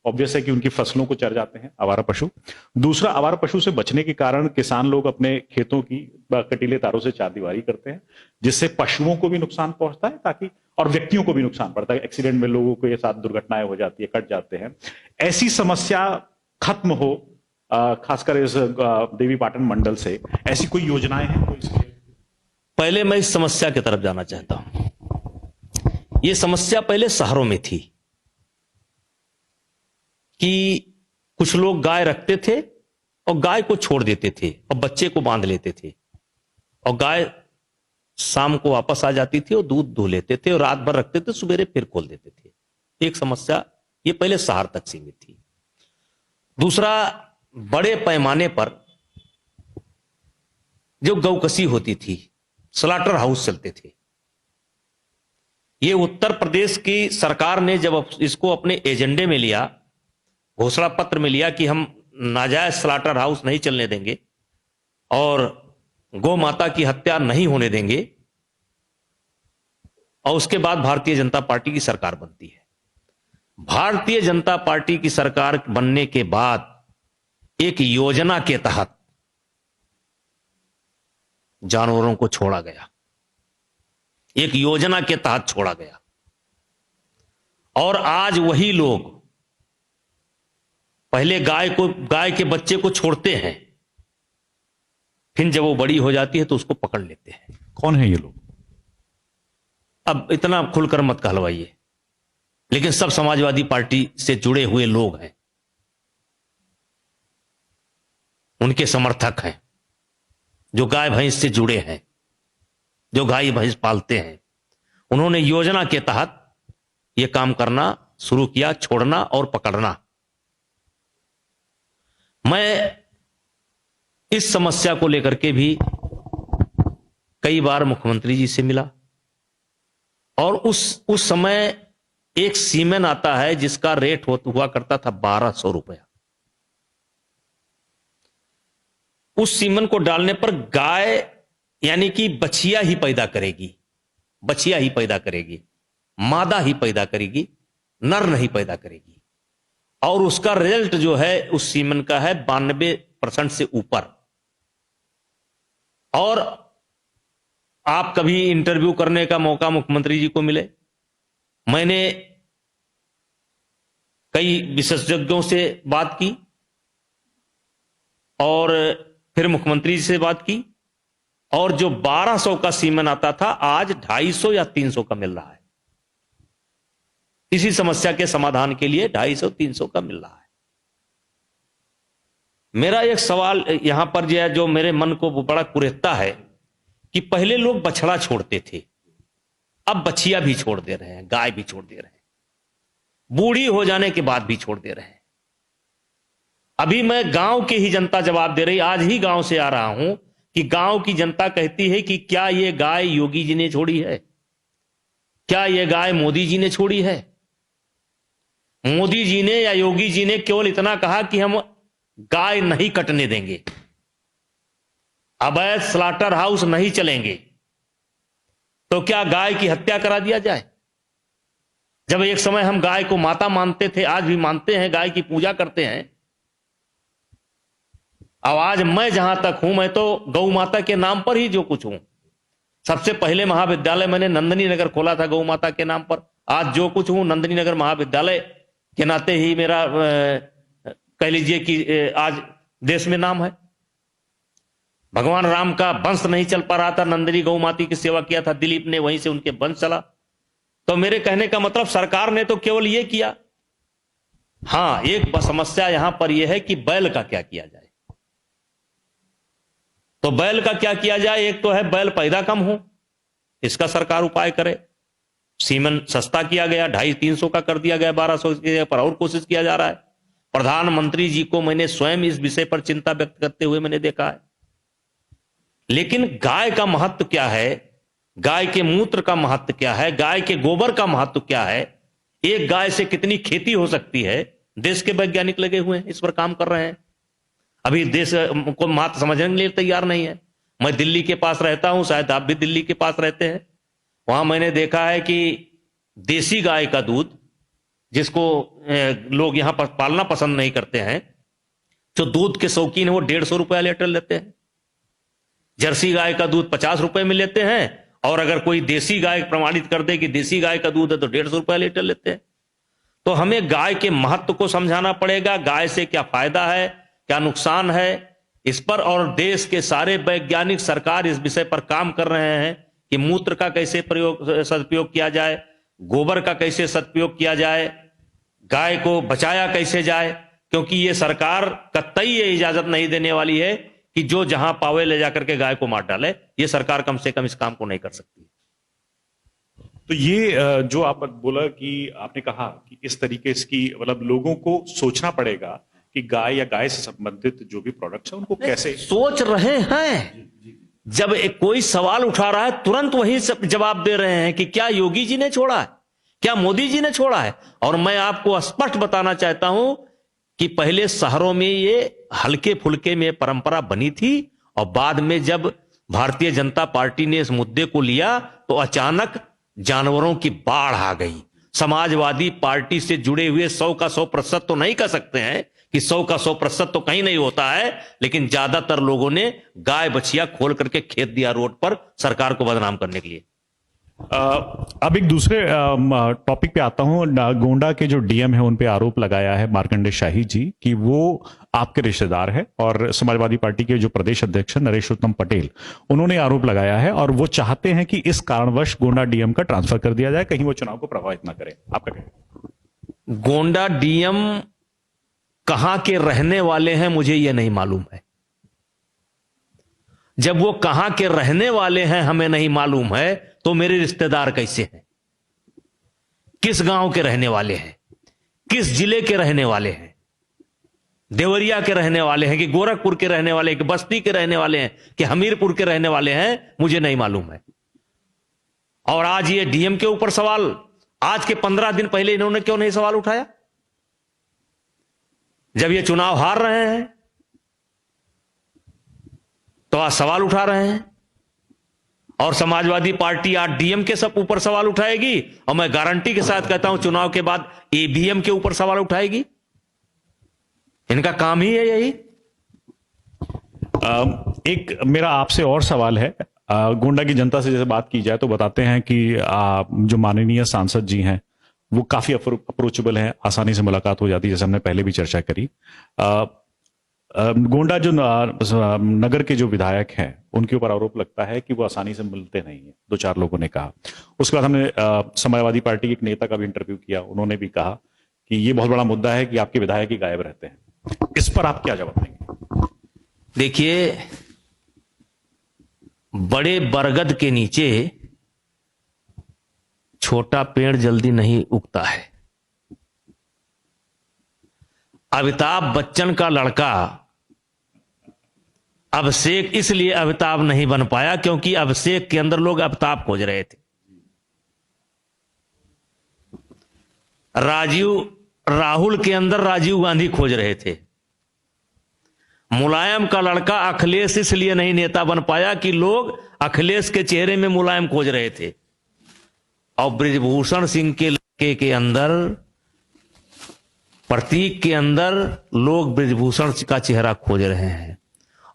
ऑब्वियस है कि उनकी फसलों को चर जाते हैं आवारा पशु। दूसरा, आवारा पशु से बचने के कारण किसान लोग अपने खेतों की कटीले तारों से चारदीवारी करते हैं, जिससे पशुओं को भी नुकसान पहुंचता है ताकि और व्यक्तियों को भी नुकसान पड़ता है। एक्सीडेंट में लोगों के साथ दुर्घटनाएं हो जाती है, कट जाते हैं। ऐसी समस्या खत्म हो, खासकर इस देवी पाटन मंडल से ऐसी कोई योजनाएं हैं कोई? पहले मैं इस समस्या की तरफ जाना चाहता हूं। यह समस्या पहले शहरों में थी कि कुछ लोग गाय रखते थे और गाय को छोड़ देते थे और बच्चे को बांध लेते थे, और गाय शाम को वापस आ जाती थी और दूध दूह लेते थे और रात भर रखते थे, सवेरे फिर खोल देते थे। एक समस्या ये पहले शहर तक सीमित थी। दूसरा, बड़े पैमाने पर जो गौकसी होती थी, स्लॉटर हाउस चलते थे। ये उत्तर प्रदेश की सरकार ने जब इसको एजेंडे एजेंडे में लिया, घोषणा पत्र में लिया कि हम नाजायज स्लॉटर हाउस नहीं चलने देंगे और गौ माता की हत्या नहीं होने देंगे, और उसके बाद भारतीय जनता पार्टी की सरकार बनती है। भारतीय जनता पार्टी की सरकार बनने के बाद एक योजना के तहत जानवरों को छोड़ा गया, एक योजना के तहत छोड़ा गया, और आज वही लोग पहले गाय के बच्चे को छोड़ते हैं, फिर जब वो बड़ी हो जाती है तो उसको पकड़ लेते हैं। कौन है ये लोग? अब इतना खुलकर मत कहलवाइए, लेकिन सब समाजवादी पार्टी से जुड़े हुए लोग हैं, उनके समर्थक हैं, जो गाय भैंस से जुड़े हैं, जो गाय भैंस पालते हैं। उन्होंने योजना के तहत यह काम करना शुरू किया, छोड़ना और पकड़ना। मैं इस समस्या को लेकर के भी कई बार मुख्यमंत्री जी से मिला, और उस समय एक सीमेन आता है जिसका रेट हुआ करता था 1200 रुपया। उस सीमन को डालने पर गाय यानी कि बछिया ही पैदा करेगी, बछिया ही पैदा करेगी, मादा ही पैदा करेगी, नर नहीं पैदा करेगी, और उसका रिजल्ट जो है उस सीमन का है 92% से ऊपर। और आप कभी इंटरव्यू करने का मौका मुख्यमंत्री जी को मिले, मैंने कई विशेषज्ञों से बात की और फिर मुख्यमंत्री जी से बात की, और जो 1200 का सीमन आता था आज 250 या 300 का मिल रहा है। इसी समस्या के समाधान के लिए 250-300 का मिल रहा है। मेरा एक सवाल यहां पर जो मेरे मन को बड़ा कुरेदता है कि पहले लोग बछड़ा छोड़ते थे, अब बछिया भी छोड़ दे रहे हैं, गाय भी छोड़ दे रहे हैं, बूढ़ी हो जाने के बाद भी छोड़ दे रहे हैं। अभी मैं गांव की ही जनता जवाब दे रही, आज ही गांव से आ रहा हूं कि गांव की जनता कहती है कि क्या ये गाय योगी जी ने छोड़ी है, क्या ये गाय मोदी जी ने छोड़ी है? मोदी जी ने या योगी जी ने केवल इतना कहा कि हम गाय नहीं कटने देंगे, अवैध स्लॉटर हाउस नहीं चलेंगे, तो क्या गाय की हत्या करा दिया जाए? जब एक समय हम गाय को माता मानते थे, आज भी मानते हैं, गाय की पूजा करते हैं। अब आज मैं जहां तक हूं, मैं तो गौ माता के नाम पर ही जो कुछ हूं। सबसे पहले महाविद्यालय मैंने नंदनी नगर खोला था गौ माता के नाम पर। आज जो कुछ हूं नंदनी नगर महाविद्यालय के नाते ही मेरा कह लीजिए कि आज देश में नाम है। भगवान राम का वंश नहीं चल पा रहा था, नंदनी गौ माता की सेवा किया था दिलीप ने, वहीं से उनके वंश चला। तो मेरे कहने का मतलब सरकार ने तो केवल यह किया। हां, एक समस्या यहां पर यह है कि बैल का क्या किया जाए। तो बैल का क्या किया जाए, एक तो है बैल पैदा कम हो, इसका सरकार उपाय करे। सीमन सस्ता किया गया, 250-300 का कर दिया गया, 1200 पर और कोशिश किया जा रहा है। प्रधानमंत्री जी को मैंने स्वयं इस विषय पर चिंता व्यक्त करते हुए मैंने देखा है। लेकिन गाय का महत्व क्या है, गाय के मूत्र का महत्व क्या है, गाय के गोबर का महत्व क्या है, एक गाय से कितनी खेती हो सकती है, देश के वैज्ञानिक लगे हुए हैं, इस पर काम कर रहे हैं। अभी देश को मात्र समझने के लिए तैयार नहीं है। मैं दिल्ली के पास रहता हूं, शायद आप भी दिल्ली के पास रहते हैं। वहां मैंने देखा है कि देसी गाय का दूध, जिसको लोग यहां पर पालना पसंद नहीं करते हैं, जो दूध के शौकीन है वो 150 रुपया लीटर लेते हैं। जर्सी गाय का दूध 50 रुपए में लेते हैं, और अगर कोई देसी गाय प्रमाणित कर दे कि देसी गाय का दूध है तो 150 रुपया लीटर लेते हैं। तो हमें गाय के महत्व को समझाना पड़ेगा, गाय से क्या फायदा है, क्या नुकसान है, इस पर। और देश के सारे वैज्ञानिक, सरकार इस विषय पर काम कर रहे हैं कि मूत्र का कैसे सदुपयोग किया जाए, गोबर का कैसे सदुपयोग किया जाए, गाय को बचाया कैसे जाए। क्योंकि ये सरकार कतई ये इजाजत नहीं देने वाली है कि जो जहां पावे ले जाकर के गाय को मार डाले। ये सरकार कम से कम इस काम को नहीं कर सकती। तो ये जो आप बोला कि आपने कहा कि इस तरीके इसकी मतलब लोगों को सोचना पड़ेगा कि गाय या गाय से संबंधित जो भी प्रोडक्ट्स है उनको कैसे सोच रहे हैं। जब कोई सवाल उठा रहा है तुरंत वही जवाब दे रहे हैं कि क्या योगी जी ने छोड़ा है, क्या मोदी जी ने छोड़ा है। और मैं आपको स्पष्ट बताना चाहता हूं कि पहले शहरों में ये हल्के फुल्के में परंपरा बनी थी, और बाद में जब भारतीय जनता पार्टी ने इस मुद्दे को लिया तो अचानक जानवरों की बाढ़ आ गई। समाजवादी पार्टी से जुड़े हुए 100 का 100% तो नहीं कह सकते हैं कि 100 का 100% तो कहीं नहीं होता है, लेकिन ज्यादातर लोगों ने गाय बछिया खोल करके खेत दिया रोड पर सरकार को बदनाम करने के लिए। अब एक दूसरे टॉपिक पे आता हूं। गोंडा के जो डीएम है उन पे आरोप लगाया है मार्कंडे शाही जी कि वो आपके रिश्तेदार है, और समाजवादी पार्टी के जो प्रदेश अध्यक्ष नरेशोत्तम पटेल, उन्होंने आरोप लगाया है और वो चाहते हैं कि इस कारणवश गोंडा डीएम का ट्रांसफर कर दिया जाए, कहीं वो चुनाव को प्रभावित ना करे। आपका क्या? गोंडा डीएम कहां के रहने वाले हैं मुझे यह नहीं मालूम है। जब वो कहां के रहने वाले हैं हमें नहीं मालूम है, तो मेरे रिश्तेदार कैसे हैं, किस गांव के रहने वाले हैं, किस जिले के रहने वाले हैं, देवरिया के रहने वाले हैं कि गोरखपुर के रहने वाले हैं कि बस्ती के रहने वाले हैं कि हमीरपुर के रहने वाले हैं, मुझे नहीं मालूम है। और आज ये डीएम के ऊपर सवाल, आज के 15 दिन पहले इन्होंने क्यों नहीं सवाल उठाया, जब ये चुनाव हार रहे हैं तो आज सवाल उठा रहे हैं। और समाजवादी पार्टी आज डीएम के सब ऊपर सवाल उठाएगी, और मैं गारंटी के साथ कहता हूं चुनाव के बाद ईवीएम के ऊपर सवाल उठाएगी। इनका काम ही है यही। एक मेरा आपसे और सवाल है। गोंडा की जनता से जैसे बात की जाए तो बताते हैं कि जो माननीय सांसद जी हैं वो काफी अप्रोचेबल हैं, आसानी से मुलाकात हो जाती है, जैसे हमने पहले भी चर्चा करी। गोंडा जो नगर के जो विधायक हैं उनके ऊपर आरोप लगता है कि वो आसानी से मिलते नहीं है, 2-4 लोगों ने कहा। उसके बाद हमने समाजवादी पार्टी के एक नेता का भी इंटरव्यू किया, उन्होंने भी कहा कि ये बहुत बड़ा मुद्दा है कि आपके विधायक ही गायब रहते हैं। इस पर आप क्या जवाब देंगे? देखिए, बड़े बरगद के नीचे छोटा पेड़ जल्दी नहीं उगता है। अमिताभ बच्चन का लड़का अभिषेक इसलिए अमिताभ नहीं बन पाया क्योंकि अभिषेक के अंदर लोग अमिताभ खोज रहे थे। राहुल के अंदर राजीव गांधी खोज रहे थे। मुलायम का लड़का अखिलेश इसलिए नहीं नेता बन पाया कि लोग अखिलेश के चेहरे में मुलायम खोज रहे थे। और ब्रिजभूषण सिंह के के अंदर, प्रतीक के अंदर लोग बृजभूषण का चेहरा खोज रहे हैं,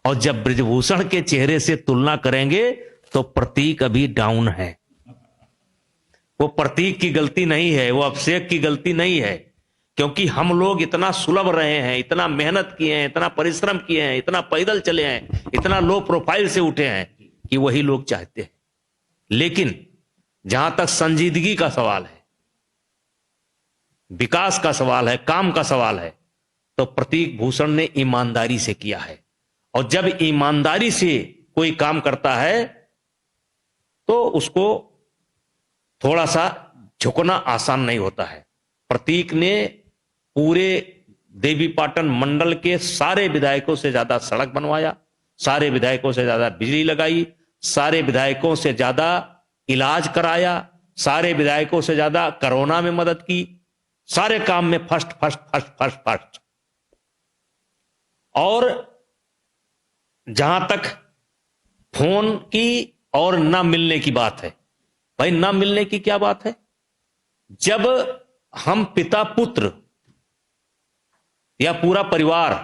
और जब बृजभूषण के चेहरे से तुलना करेंगे तो प्रतीक अभी डाउन है। वो प्रतीक की गलती नहीं है, वो अभिषेक की गलती नहीं है, क्योंकि हम लोग इतना सुलभ रहे हैं, इतना मेहनत किए हैं, इतना परिश्रम किए हैं, इतना पैदल चले हैं, इतना लो प्रोफाइल से उठे हैं कि वही लोग चाहते हैं। लेकिन जहां तक संजीदगी का सवाल है, विकास का सवाल है, काम का सवाल है, तो प्रतीक भूषण ने ईमानदारी से किया है। और जब ईमानदारी से कोई काम करता है तो उसको थोड़ा सा झुकना आसान नहीं होता है। प्रतीक ने पूरे देवीपाटन मंडल के सारे विधायकों से ज्यादा सड़क बनवाया, सारे विधायकों से ज्यादा बिजली लगाई, सारे विधायकों से ज्यादा इलाज कराया, सारे विधायकों से ज्यादा कोरोना में मदद की, सारे काम में first first first first first. और जहां तक फोन की और ना मिलने की बात है, भाई ना मिलने की क्या बात है? जब हम पिता पुत्र या पूरा परिवार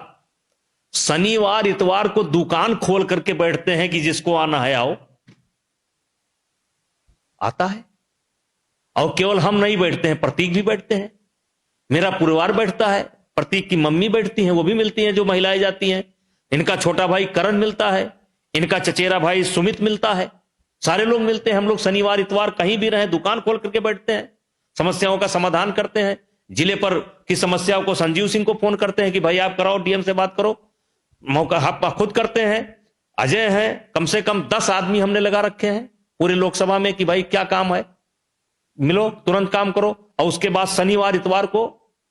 शनिवार इतवार को दुकान खोल करके बैठते हैं कि जिसको आना है आओ, आता है। और केवल हम नहीं बैठते हैं, प्रतीक भी बैठते हैं, मेरा परिवार बैठता है, प्रतीक की मम्मी बैठती हैं, वो भी मिलती हैं जो महिलाएं जाती हैं, इनका छोटा भाई करण मिलता है, इनका चचेरा भाई सुमित मिलता है, सारे लोग मिलते हैं। हम लोग शनिवार इतवार कहीं भी रहे दुकान खोल करके बैठते हैं, समस्याओं का समाधान करते हैं। जिले पर की समस्याओं को संजीव सिंह को फोन करते हैं कि भाई आप कराओ, डीएम से बात करो, मौका आप खुद करते हैं। अजय है, कम से कम 10 आदमी हमने लगा रखे हैं पूरे लोकसभा में कि भाई क्या काम है, मिलो, तुरंत काम करो। और उसके बाद शनिवार इतवार को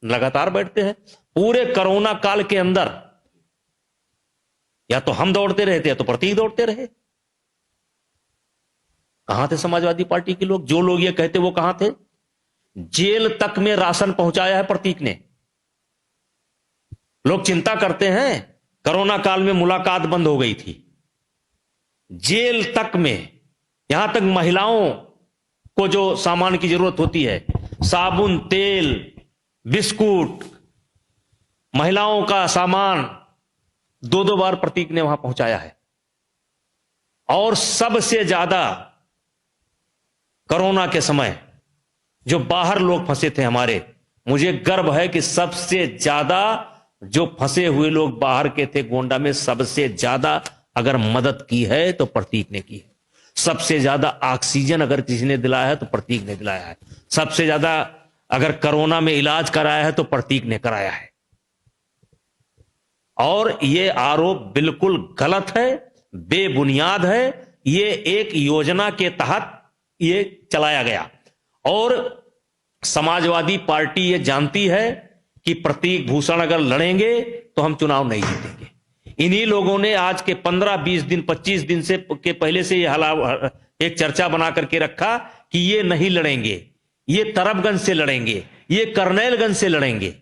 लगातार बैठते हैं। पूरे कोरोना काल के अंदर या तो हम दौड़ते रहे थे या तो प्रतीक दौड़ते रहे। कहां थे समाजवादी पार्टी के लोग? जो लोग ये कहते वो कहां थे? जेल तक में राशन पहुंचाया है प्रतीक ने। लोग चिंता करते हैं, कोरोना काल में मुलाकात बंद हो गई थी, जेल तक में, यहां तक महिलाओं को जो सामान की जरूरत होती है, साबुन, तेल, बिस्कुट, महिलाओं का सामान 2-2 बार प्रतीक ने वहां पहुंचाया है। और सबसे ज्यादा कोरोना के समय जो बाहर लोग फंसे थे हमारे, मुझे गर्व है कि सबसे ज्यादा जो फंसे हुए लोग बाहर के थे गोंडा में, सबसे ज्यादा अगर मदद की है तो प्रतीक ने की है। सबसे ज्यादा ऑक्सीजन अगर किसी ने दिलाया है तो प्रतीक ने दिलाया है। सबसे ज्यादा अगर कोरोना में इलाज कराया है तो प्रतीक ने कराया है। और यह आरोप बिल्कुल गलत है, बेबुनियाद है। यह एक योजना के तहत यह चलाया गया और समाजवादी पार्टी यह जानती है कि प्रतीक भूषण अगर लड़ेंगे तो हम चुनाव नहीं जीतेंगे। इन्हीं लोगों ने आज के 15-20 दिन 25 दिन से के पहले से यह एक चर्चा बना करके रखा कि ये नहीं लड़ेंगे, ये तरफगंज से लड़ेंगे, ये करनैलगंज से लड़ेंगे।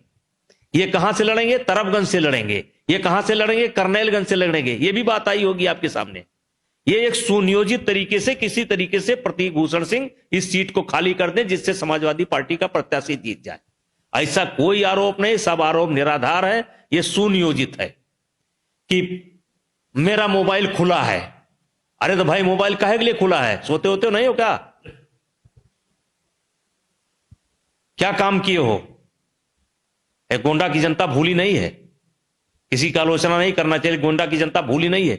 ये कहां से लड़ेंगे? तरफगंज से लड़ेंगे। ये कहां से लड़ेंगे? करनैलगंज से लड़ेंगे। ये भी बात आई होगी आपके सामने। ये एक सुनियोजित तरीके से, किसी तरीके से प्रतीक भूषण सिंह इस सीट को खाली कर दें जिससे समाजवादी पार्टी का प्रत्याशी जीत जाए। ऐसा कोई आरोप नहीं, सब आरोप निराधार है। यह सुनियोजित है कि मेरा मोबाइल खुला है। अरे तो भाई मोबाइल काहे के लिए खुला है? सोते होते हो नहीं हो क्या? क्या काम किए हो? गोंडा की जनता भूली नहीं है, किसी का आलोचना नहीं करना चाहिए। गोंडा की जनता भूली नहीं है।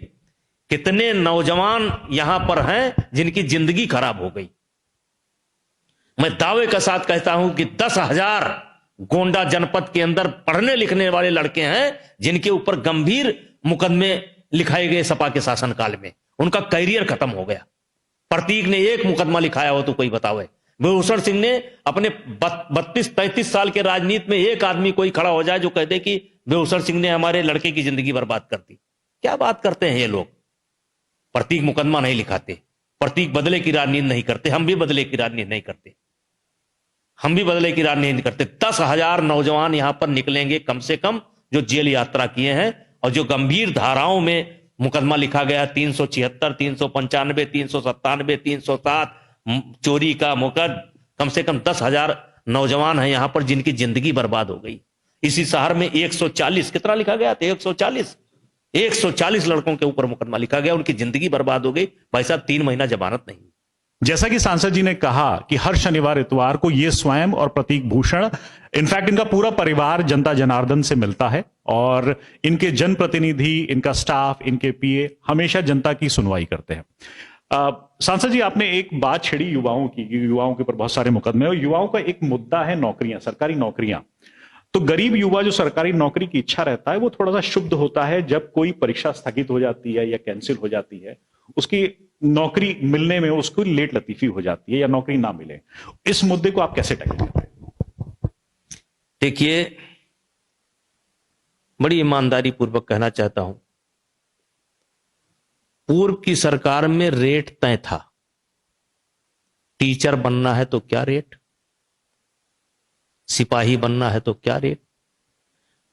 कितने नौजवान यहां पर हैं जिनकी जिंदगी खराब हो गई। मैं दावे के साथ कहता हूं कि 10,000 गोंडा जनपद के अंदर पढ़ने लिखने वाले लड़के हैं जिनके ऊपर गंभीर मुकदमे लिखाए गए सपा के शासनकाल में, उनका कैरियर खत्म हो गया। प्रतीक ने एक मुकदमा लिखाया हो तो कोई बतावे। भूषण सिंह ने अपने 32-33 साल के राजनीति में एक आदमी कोई खड़ा हो जाए जो कहते कि भूषण सिंह ने हमारे लड़के की जिंदगी बर्बाद कर दी। क्या बात करते हैं ये लोग? प्रतीक मुकदमा नहीं लिखाते, प्रतीक बदले की राजनीति नहीं करते। हम भी बदले की राजनीति नहीं करते, हम भी बदले की राजनीति नहीं करते। 10,000 नौजवान यहां पर निकलेंगे कम से कम जो जेल यात्रा किए हैं और जो गंभीर धाराओं में मुकदमा लिखा गया, 376, 395, 397, 307 चोरी का मुकद, कम से कम 10,000 नौजवान हैं यहां पर जिनकी जिंदगी बर्बाद हो गई। इसी शहर में 140 कितना लिखा गया था, 140 लड़कों के ऊपर मुकदमा लिखा गया, उनकी जिंदगी बर्बाद हो गई। भाई साहब 3 महीना जमानत नहीं। जैसा कि सांसद जी ने कहा कि हर शनिवार इतवार को ये स्वयं और प्रतीक भूषण, इनफैक्ट इनका पूरा परिवार जनता जनार्दन से मिलता है और इनके जनप्रतिनिधि, इनका स्टाफ, इनके पीए हमेशा जनता की सुनवाई करते हैं। सांसद जी, आपने एक बात छेड़ी युवाओं की, युवाओं के ऊपर बहुत सारे मुकदमे, और युवाओं का एक मुद्दा है नौकरियां, सरकारी नौकरियां। तो गरीब युवा जो सरकारी नौकरी की इच्छा रहता है वो थोड़ा सा शुद्ध होता है जब कोई परीक्षा स्थगित हो जाती है या कैंसिल हो जाती है, उसकी नौकरी मिलने में उसको लेट लतीफी हो जाती है या नौकरी ना मिले। इस मुद्दे को आप कैसे टैकल करते हैं? देखिए, बड़ी ईमानदारी पूर्वक कहना चाहता हूं, पूर्व की सरकार में रेट तय था। टीचर बनना है तो क्या रेट, सिपाही बनना है तो क्या रेट,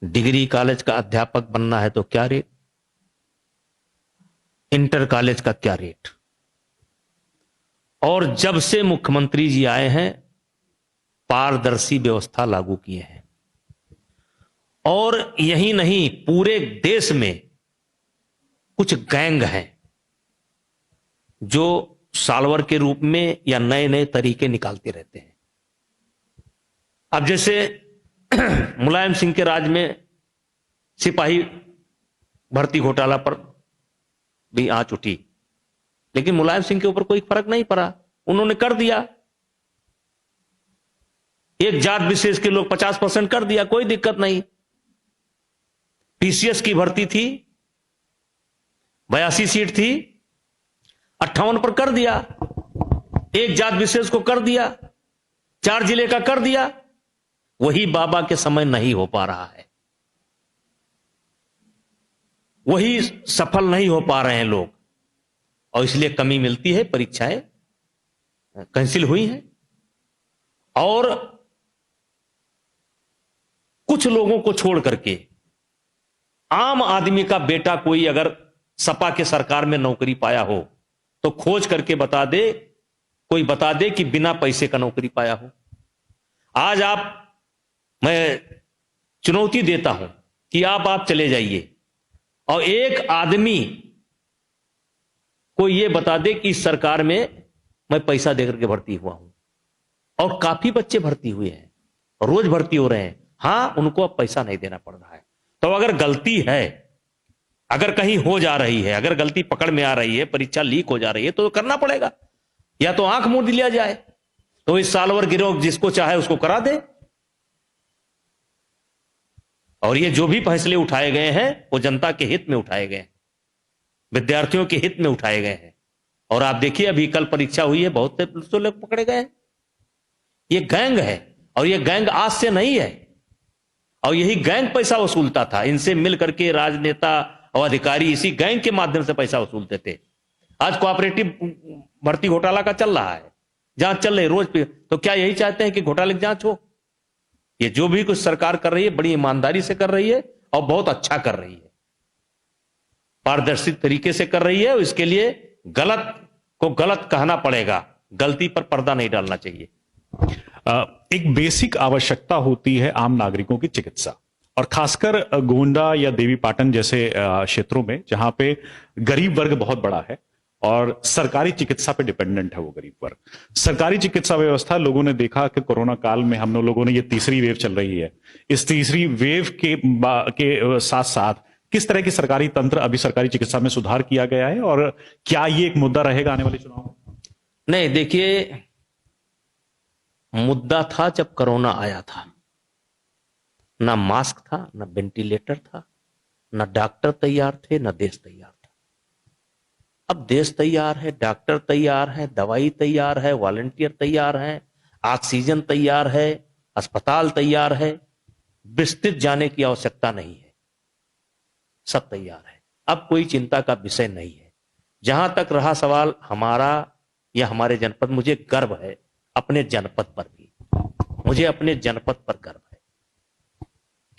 डिग्री कॉलेज का अध्यापक बनना है तो क्या रेट, इंटर कॉलेज का क्या रेट। और जब से मुख्यमंत्री जी आए हैं पारदर्शी व्यवस्था लागू किए हैं। और यही नहीं, पूरे देश में कुछ गैंग हैं जो साल्वर के रूप में या नए नए तरीके निकालते रहते हैं। अब जैसे मुलायम सिंह के राज में सिपाही भर्ती घोटाला पर भी आंच उठी, लेकिन मुलायम सिंह के ऊपर कोई फर्क नहीं पड़ा, उन्होंने कर दिया। एक जात विशेष के लोग 50% कर दिया, कोई दिक्कत नहीं। पीसीएस की भर्ती थी, 82 सीट थी, 58 पर कर दिया। एक जात विशेष को कर दिया, 4 जिले का कर दिया। वही बाबा के समय नहीं हो पा रहा है, वही सफल नहीं हो पा रहे हैं लोग, और इसलिए कमी मिलती है। परीक्षाएं कैंसिल हुई हैं और कुछ लोगों को छोड़ करके आम आदमी का बेटा कोई अगर सपा के सरकार में नौकरी पाया हो तो खोज करके बता दे, कोई बता दे कि बिना पैसे का नौकरी पाया हो। आज मैं चुनौती देता हूं कि आप चले जाइए और एक आदमी को यह बता दे कि इस सरकार में मैं पैसा देकर के भर्ती हुआ हूं। और काफी बच्चे भर्ती हुए हैं, रोज भर्ती हो रहे हैं। हां, उनको अब पैसा नहीं देना पड़ रहा है। तो अगर गलती है, अगर कहीं हो जा रही है, अगर गलती पकड़ में आ रही है, परीक्षा लीक हो जा रही है, तो करना पड़ेगा, या तो आंख मूंद लिया जाए। तो इस सालवर गिरोह जिसको चाहे उसको करा दे। और ये जो भी फैसले उठाए गए हैं वो जनता के हित में उठाए गए हैं, विद्यार्थियों के हित में उठाए गए हैं। और आप देखिए, अभी कल परीक्षा हुई है, बहुत से लोग पकड़े गए हैं। ये गैंग है, और ये गैंग आज से नहीं है, और यही गैंग पैसा वसूलता था। इनसे मिल करके राजनेता और अधिकारी इसी गैंग के माध्यम से पैसा वसूलते थे। आज कोऑपरेटिव भर्ती घोटाला का चल रहा है, जांच चल रही रोज पे। तो क्या यही चाहते हैं कि घोटाले की जांच हो? ये जो भी कुछ सरकार कर रही है बड़ी ईमानदारी से कर रही है और बहुत अच्छा कर रही है, पारदर्शी तरीके से कर रही है। इसके लिए गलत को गलत कहना पड़ेगा, गलती पर पर्दा नहीं डालना चाहिए। एक बेसिक आवश्यकता होती है आम नागरिकों की चिकित्सा, और खासकर गोंडा या देवीपाटन जैसे क्षेत्रों में जहां पे गरीब वर्ग बहुत बड़ा है और सरकारी चिकित्सा पे डिपेंडेंट है वो गरीब वर्ग। सरकारी चिकित्सा व्यवस्था, लोगों ने देखा कि कोरोना काल में हम लोगों ने, ये तीसरी वेव चल रही है, इस तीसरी वेव के साथ साथ किस तरह की सरकारी तंत्र, अभी सरकारी चिकित्सा में सुधार किया गया है, और क्या ये एक मुद्दा रहेगा आने वाले चुनाव में? नहीं, देखिए, मुद्दा था जब कोरोना आया था, ना मास्क था, ना वेंटिलेटर था, ना डॉक्टर तैयार थे, ना देश तैयार था। अब देश तैयार है, डॉक्टर तैयार है, दवाई तैयार है, वॉलंटियर तैयार है, ऑक्सीजन तैयार है, अस्पताल तैयार है, विस्तृत जाने की आवश्यकता नहीं है, सब तैयार है। अब कोई चिंता का विषय नहीं है। जहां तक रहा सवाल हमारा या हमारे जनपद, मुझे गर्व है अपने जनपद पर भी, मुझे अपने जनपद पर गर्व है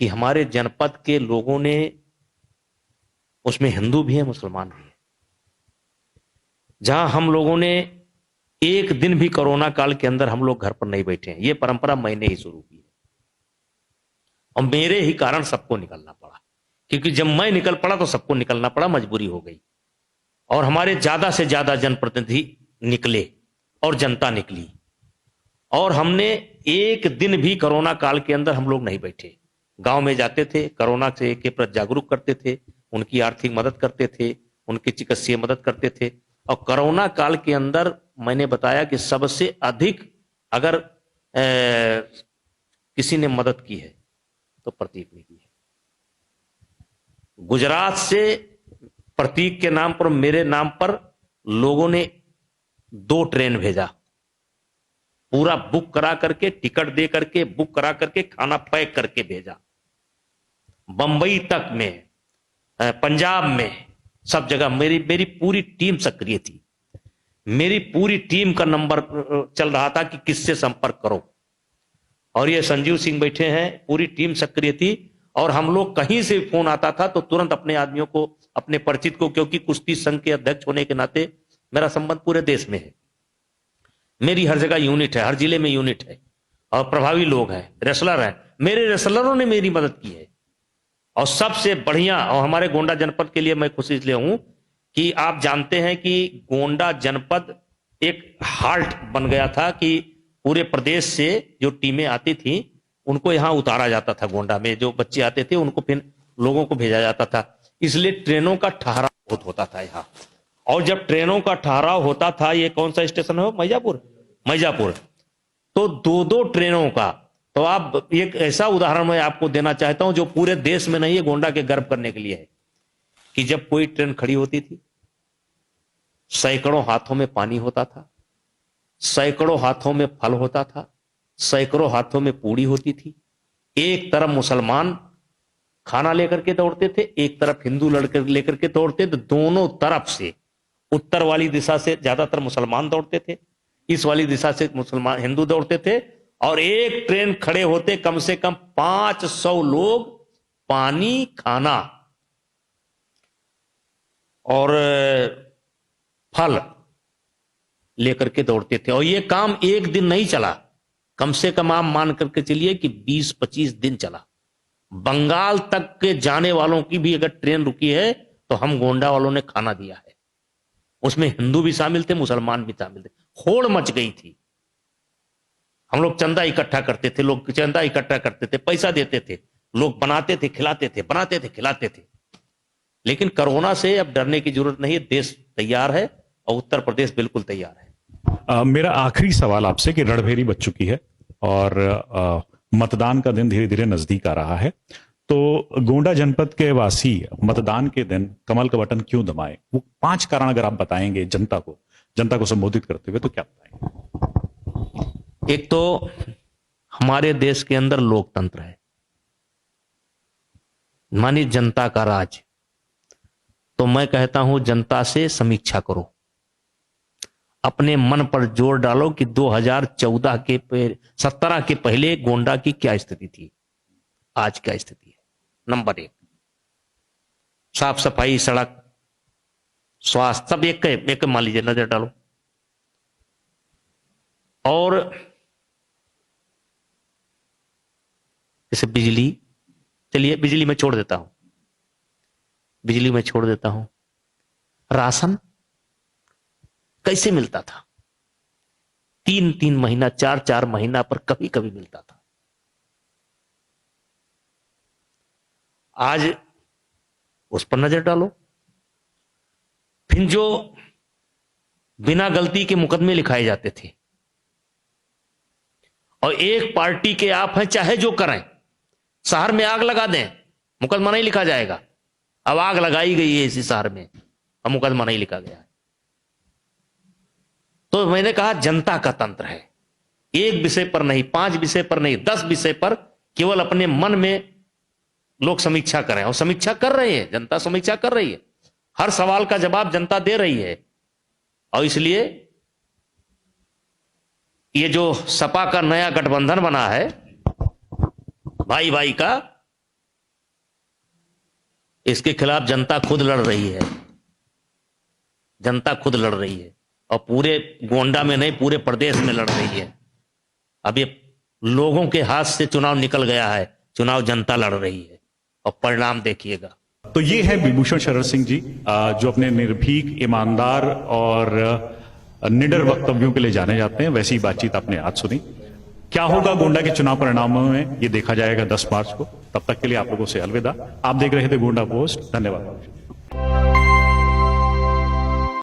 कि हमारे जनपद के लोगों ने, उसमें हिंदू भी है, मुसलमान भी है, जहां हम लोगों ने एक दिन भी कोरोना काल के अंदर हम लोग घर पर नहीं बैठे हैं। ये परंपरा मैंने ही शुरू की है और मेरे ही कारण सबको निकलना पड़ा, क्योंकि जब मैं निकल पड़ा तो सबको निकलना पड़ा, मजबूरी हो गई। और हमारे ज्यादा से ज्यादा जनप्रतिनिधि निकले और जनता निकली, और हमने एक दिन भी कोरोना काल के अंदर हम लोग नहीं बैठे। गांव में जाते थे, कोरोना से के प्रति जागरूक करते थे, उनकी आर्थिक मदद करते थे, उनकी चिकित्सीय मदद करते थे। और कोरोना काल के अंदर मैंने बताया कि सबसे अधिक अगर किसी ने मदद की है तो प्रतीक ने की है। गुजरात से प्रतीक के नाम पर, मेरे नाम पर लोगों ने 2 ट्रेन भेजा, पूरा बुक करा करके, टिकट दे करके, बुक करा करके, खाना पैक करके भेजा। बंबई तक में, पंजाब में, सब जगह मेरी पूरी टीम सक्रिय थी। मेरी पूरी टीम का नंबर चल रहा था कि किससे संपर्क करो। और ये संजीव सिंह बैठे हैं, पूरी टीम सक्रिय थी। और हम लोग कहीं से फोन आता था तो तुरंत अपने आदमियों को, अपने परिचित को, क्योंकि कुश्ती संघ के अध्यक्ष होने के नाते मेरा संबंध पूरे देश में है। मेरी हर जगह यूनिट है, हर जिले में यूनिट है, और प्रभावी लोग हैं, रेसलर हैं। मेरे रेसलरों ने मेरी मदद की है। और सबसे बढ़िया, और हमारे गोंडा जनपद के लिए मैं खुशी इसलिए हूं कि आप जानते हैं कि गोंडा जनपद एक हाल्ट बन गया था कि पूरे प्रदेश से जो टीमें आती थी उनको यहां उतारा जाता था। गोंडा में जो बच्चे आते थे उनको फिर लोगों को भेजा जाता था, इसलिए ट्रेनों का ठहराव बहुत होता था यहाँ। और जब ट्रेनों का ठहराव होता था, ये कौन सा स्टेशन है, मैजापुर, तो 2-2 ट्रेनों का। तो आप एक ऐसा उदाहरण मैं आपको देना चाहता हूं जो पूरे देश में नहीं है, गोंडा के गर्व करने के लिए है, कि जब कोई ट्रेन खड़ी होती थी, सैकड़ों हाथों में पानी होता था, सैकड़ों हाथों में फल होता था, सैकड़ों हाथों में पूड़ी होती थी। एक तरफ मुसलमान खाना लेकर के दौड़ते थे, एक तरफ हिंदू लड़के लेकर के दौड़ते थे। दोनों तरफ से, उत्तर वाली दिशा से ज्यादातर मुसलमान दौड़ते थे, इस वाली दिशा से मुसलमान हिंदू दौड़ते थे। और एक ट्रेन खड़े होते कम से कम 500 लोग पानी, खाना और फल लेकर के दौड़ते थे। और ये काम एक दिन नहीं चला, कम से कम आप मान करके चलिए कि 20-25 दिन चला। बंगाल तक के जाने वालों की भी अगर ट्रेन रुकी है तो हम गोंडा वालों ने खाना दिया है। उसमें हिंदू भी शामिल थे, मुसलमान भी शामिल थे। होड़ मच गई थी। हम लोग चंदा इकट्ठा करते थे, लोग चंदा इकट्ठा करते थे, पैसा देते थे, लोग बनाते थे, खिलाते थे, बनाते थे, खिलाते थे। लेकिन कोरोना से अब डरने की जरूरत नहीं है, देश तैयार है और उत्तर प्रदेश बिल्कुल तैयार है। मेरा आखिरी सवाल आपसे कि रणभेरी बज चुकी है और मतदान का दिन धीरे धीरे नजदीक आ रहा है, तो गोंडा जनपद के वासी मतदान के दिन कमल का बटन क्यों दबाएं? वो 5 कारण अगर आप बताएंगे जनता को संबोधित करते हुए, तो क्या बताएंगे? एक तो हमारे देश के अंदर लोकतंत्र है, मानी जनता का राज। तो मैं कहता हूं जनता से समीक्षा करो, अपने मन पर जोर डालो कि 2014 के 17 के पहले गोंडा की क्या स्थिति थी, आज क्या स्थिति है। नंबर 1, साफ सफाई, सड़क, स्वास्थ्य, सब एक मान लीजिए, नजर डालो। और जैसे बिजली, चलिए बिजली में छोड़ देता हूं, बिजली में छोड़ देता हूं। राशन कैसे मिलता था? 3-3 महीना, 4-4 महीना पर कभी कभी मिलता था। आज उस पर नजर डालो। फिर जो बिना गलती के मुकदमे लिखाए जाते थे, और एक पार्टी के आप हैं, चाहे जो करें, शहर में आग लगा दें, मुकदमा नहीं लिखा जाएगा। अब आग लगाई गई है इसी शहर में, अब मुकदमा नहीं लिखा गया है। तो मैंने कहा जनता का तंत्र है, एक विषय पर नहीं, 5 विषय पर नहीं, 10 विषय पर केवल अपने मन में लोग समीक्षा करें। और समीक्षा कर रहे हैं, जनता समीक्षा कर रही है, हर सवाल का जवाब जनता दे रही है। और इसलिए ये जो सपा का नया गठबंधन बना है, भाई भाई का, इसके खिलाफ जनता खुद लड़ रही है, जनता खुद लड़ रही है। और पूरे गोंडा में नहीं, पूरे प्रदेश में लड़ रही है। अब ये लोगों के हाथ से चुनाव निकल गया है, चुनाव जनता लड़ रही है और परिणाम देखिएगा। तो ये है विभूषण शरद सिंह जी, जो अपने निर्भीक, ईमानदार और निडर वक्तव्यों के लिए जाने जाते हैं। वैसी बातचीत आपने आज सुनी। क्या होगा गोंडा के चुनाव परिणामों में, ये देखा जाएगा 10 मार्च को। तब तक के लिए आप लोगों से अलविदा। आप देख रहे थे गोंडा पोस्ट। धन्यवाद।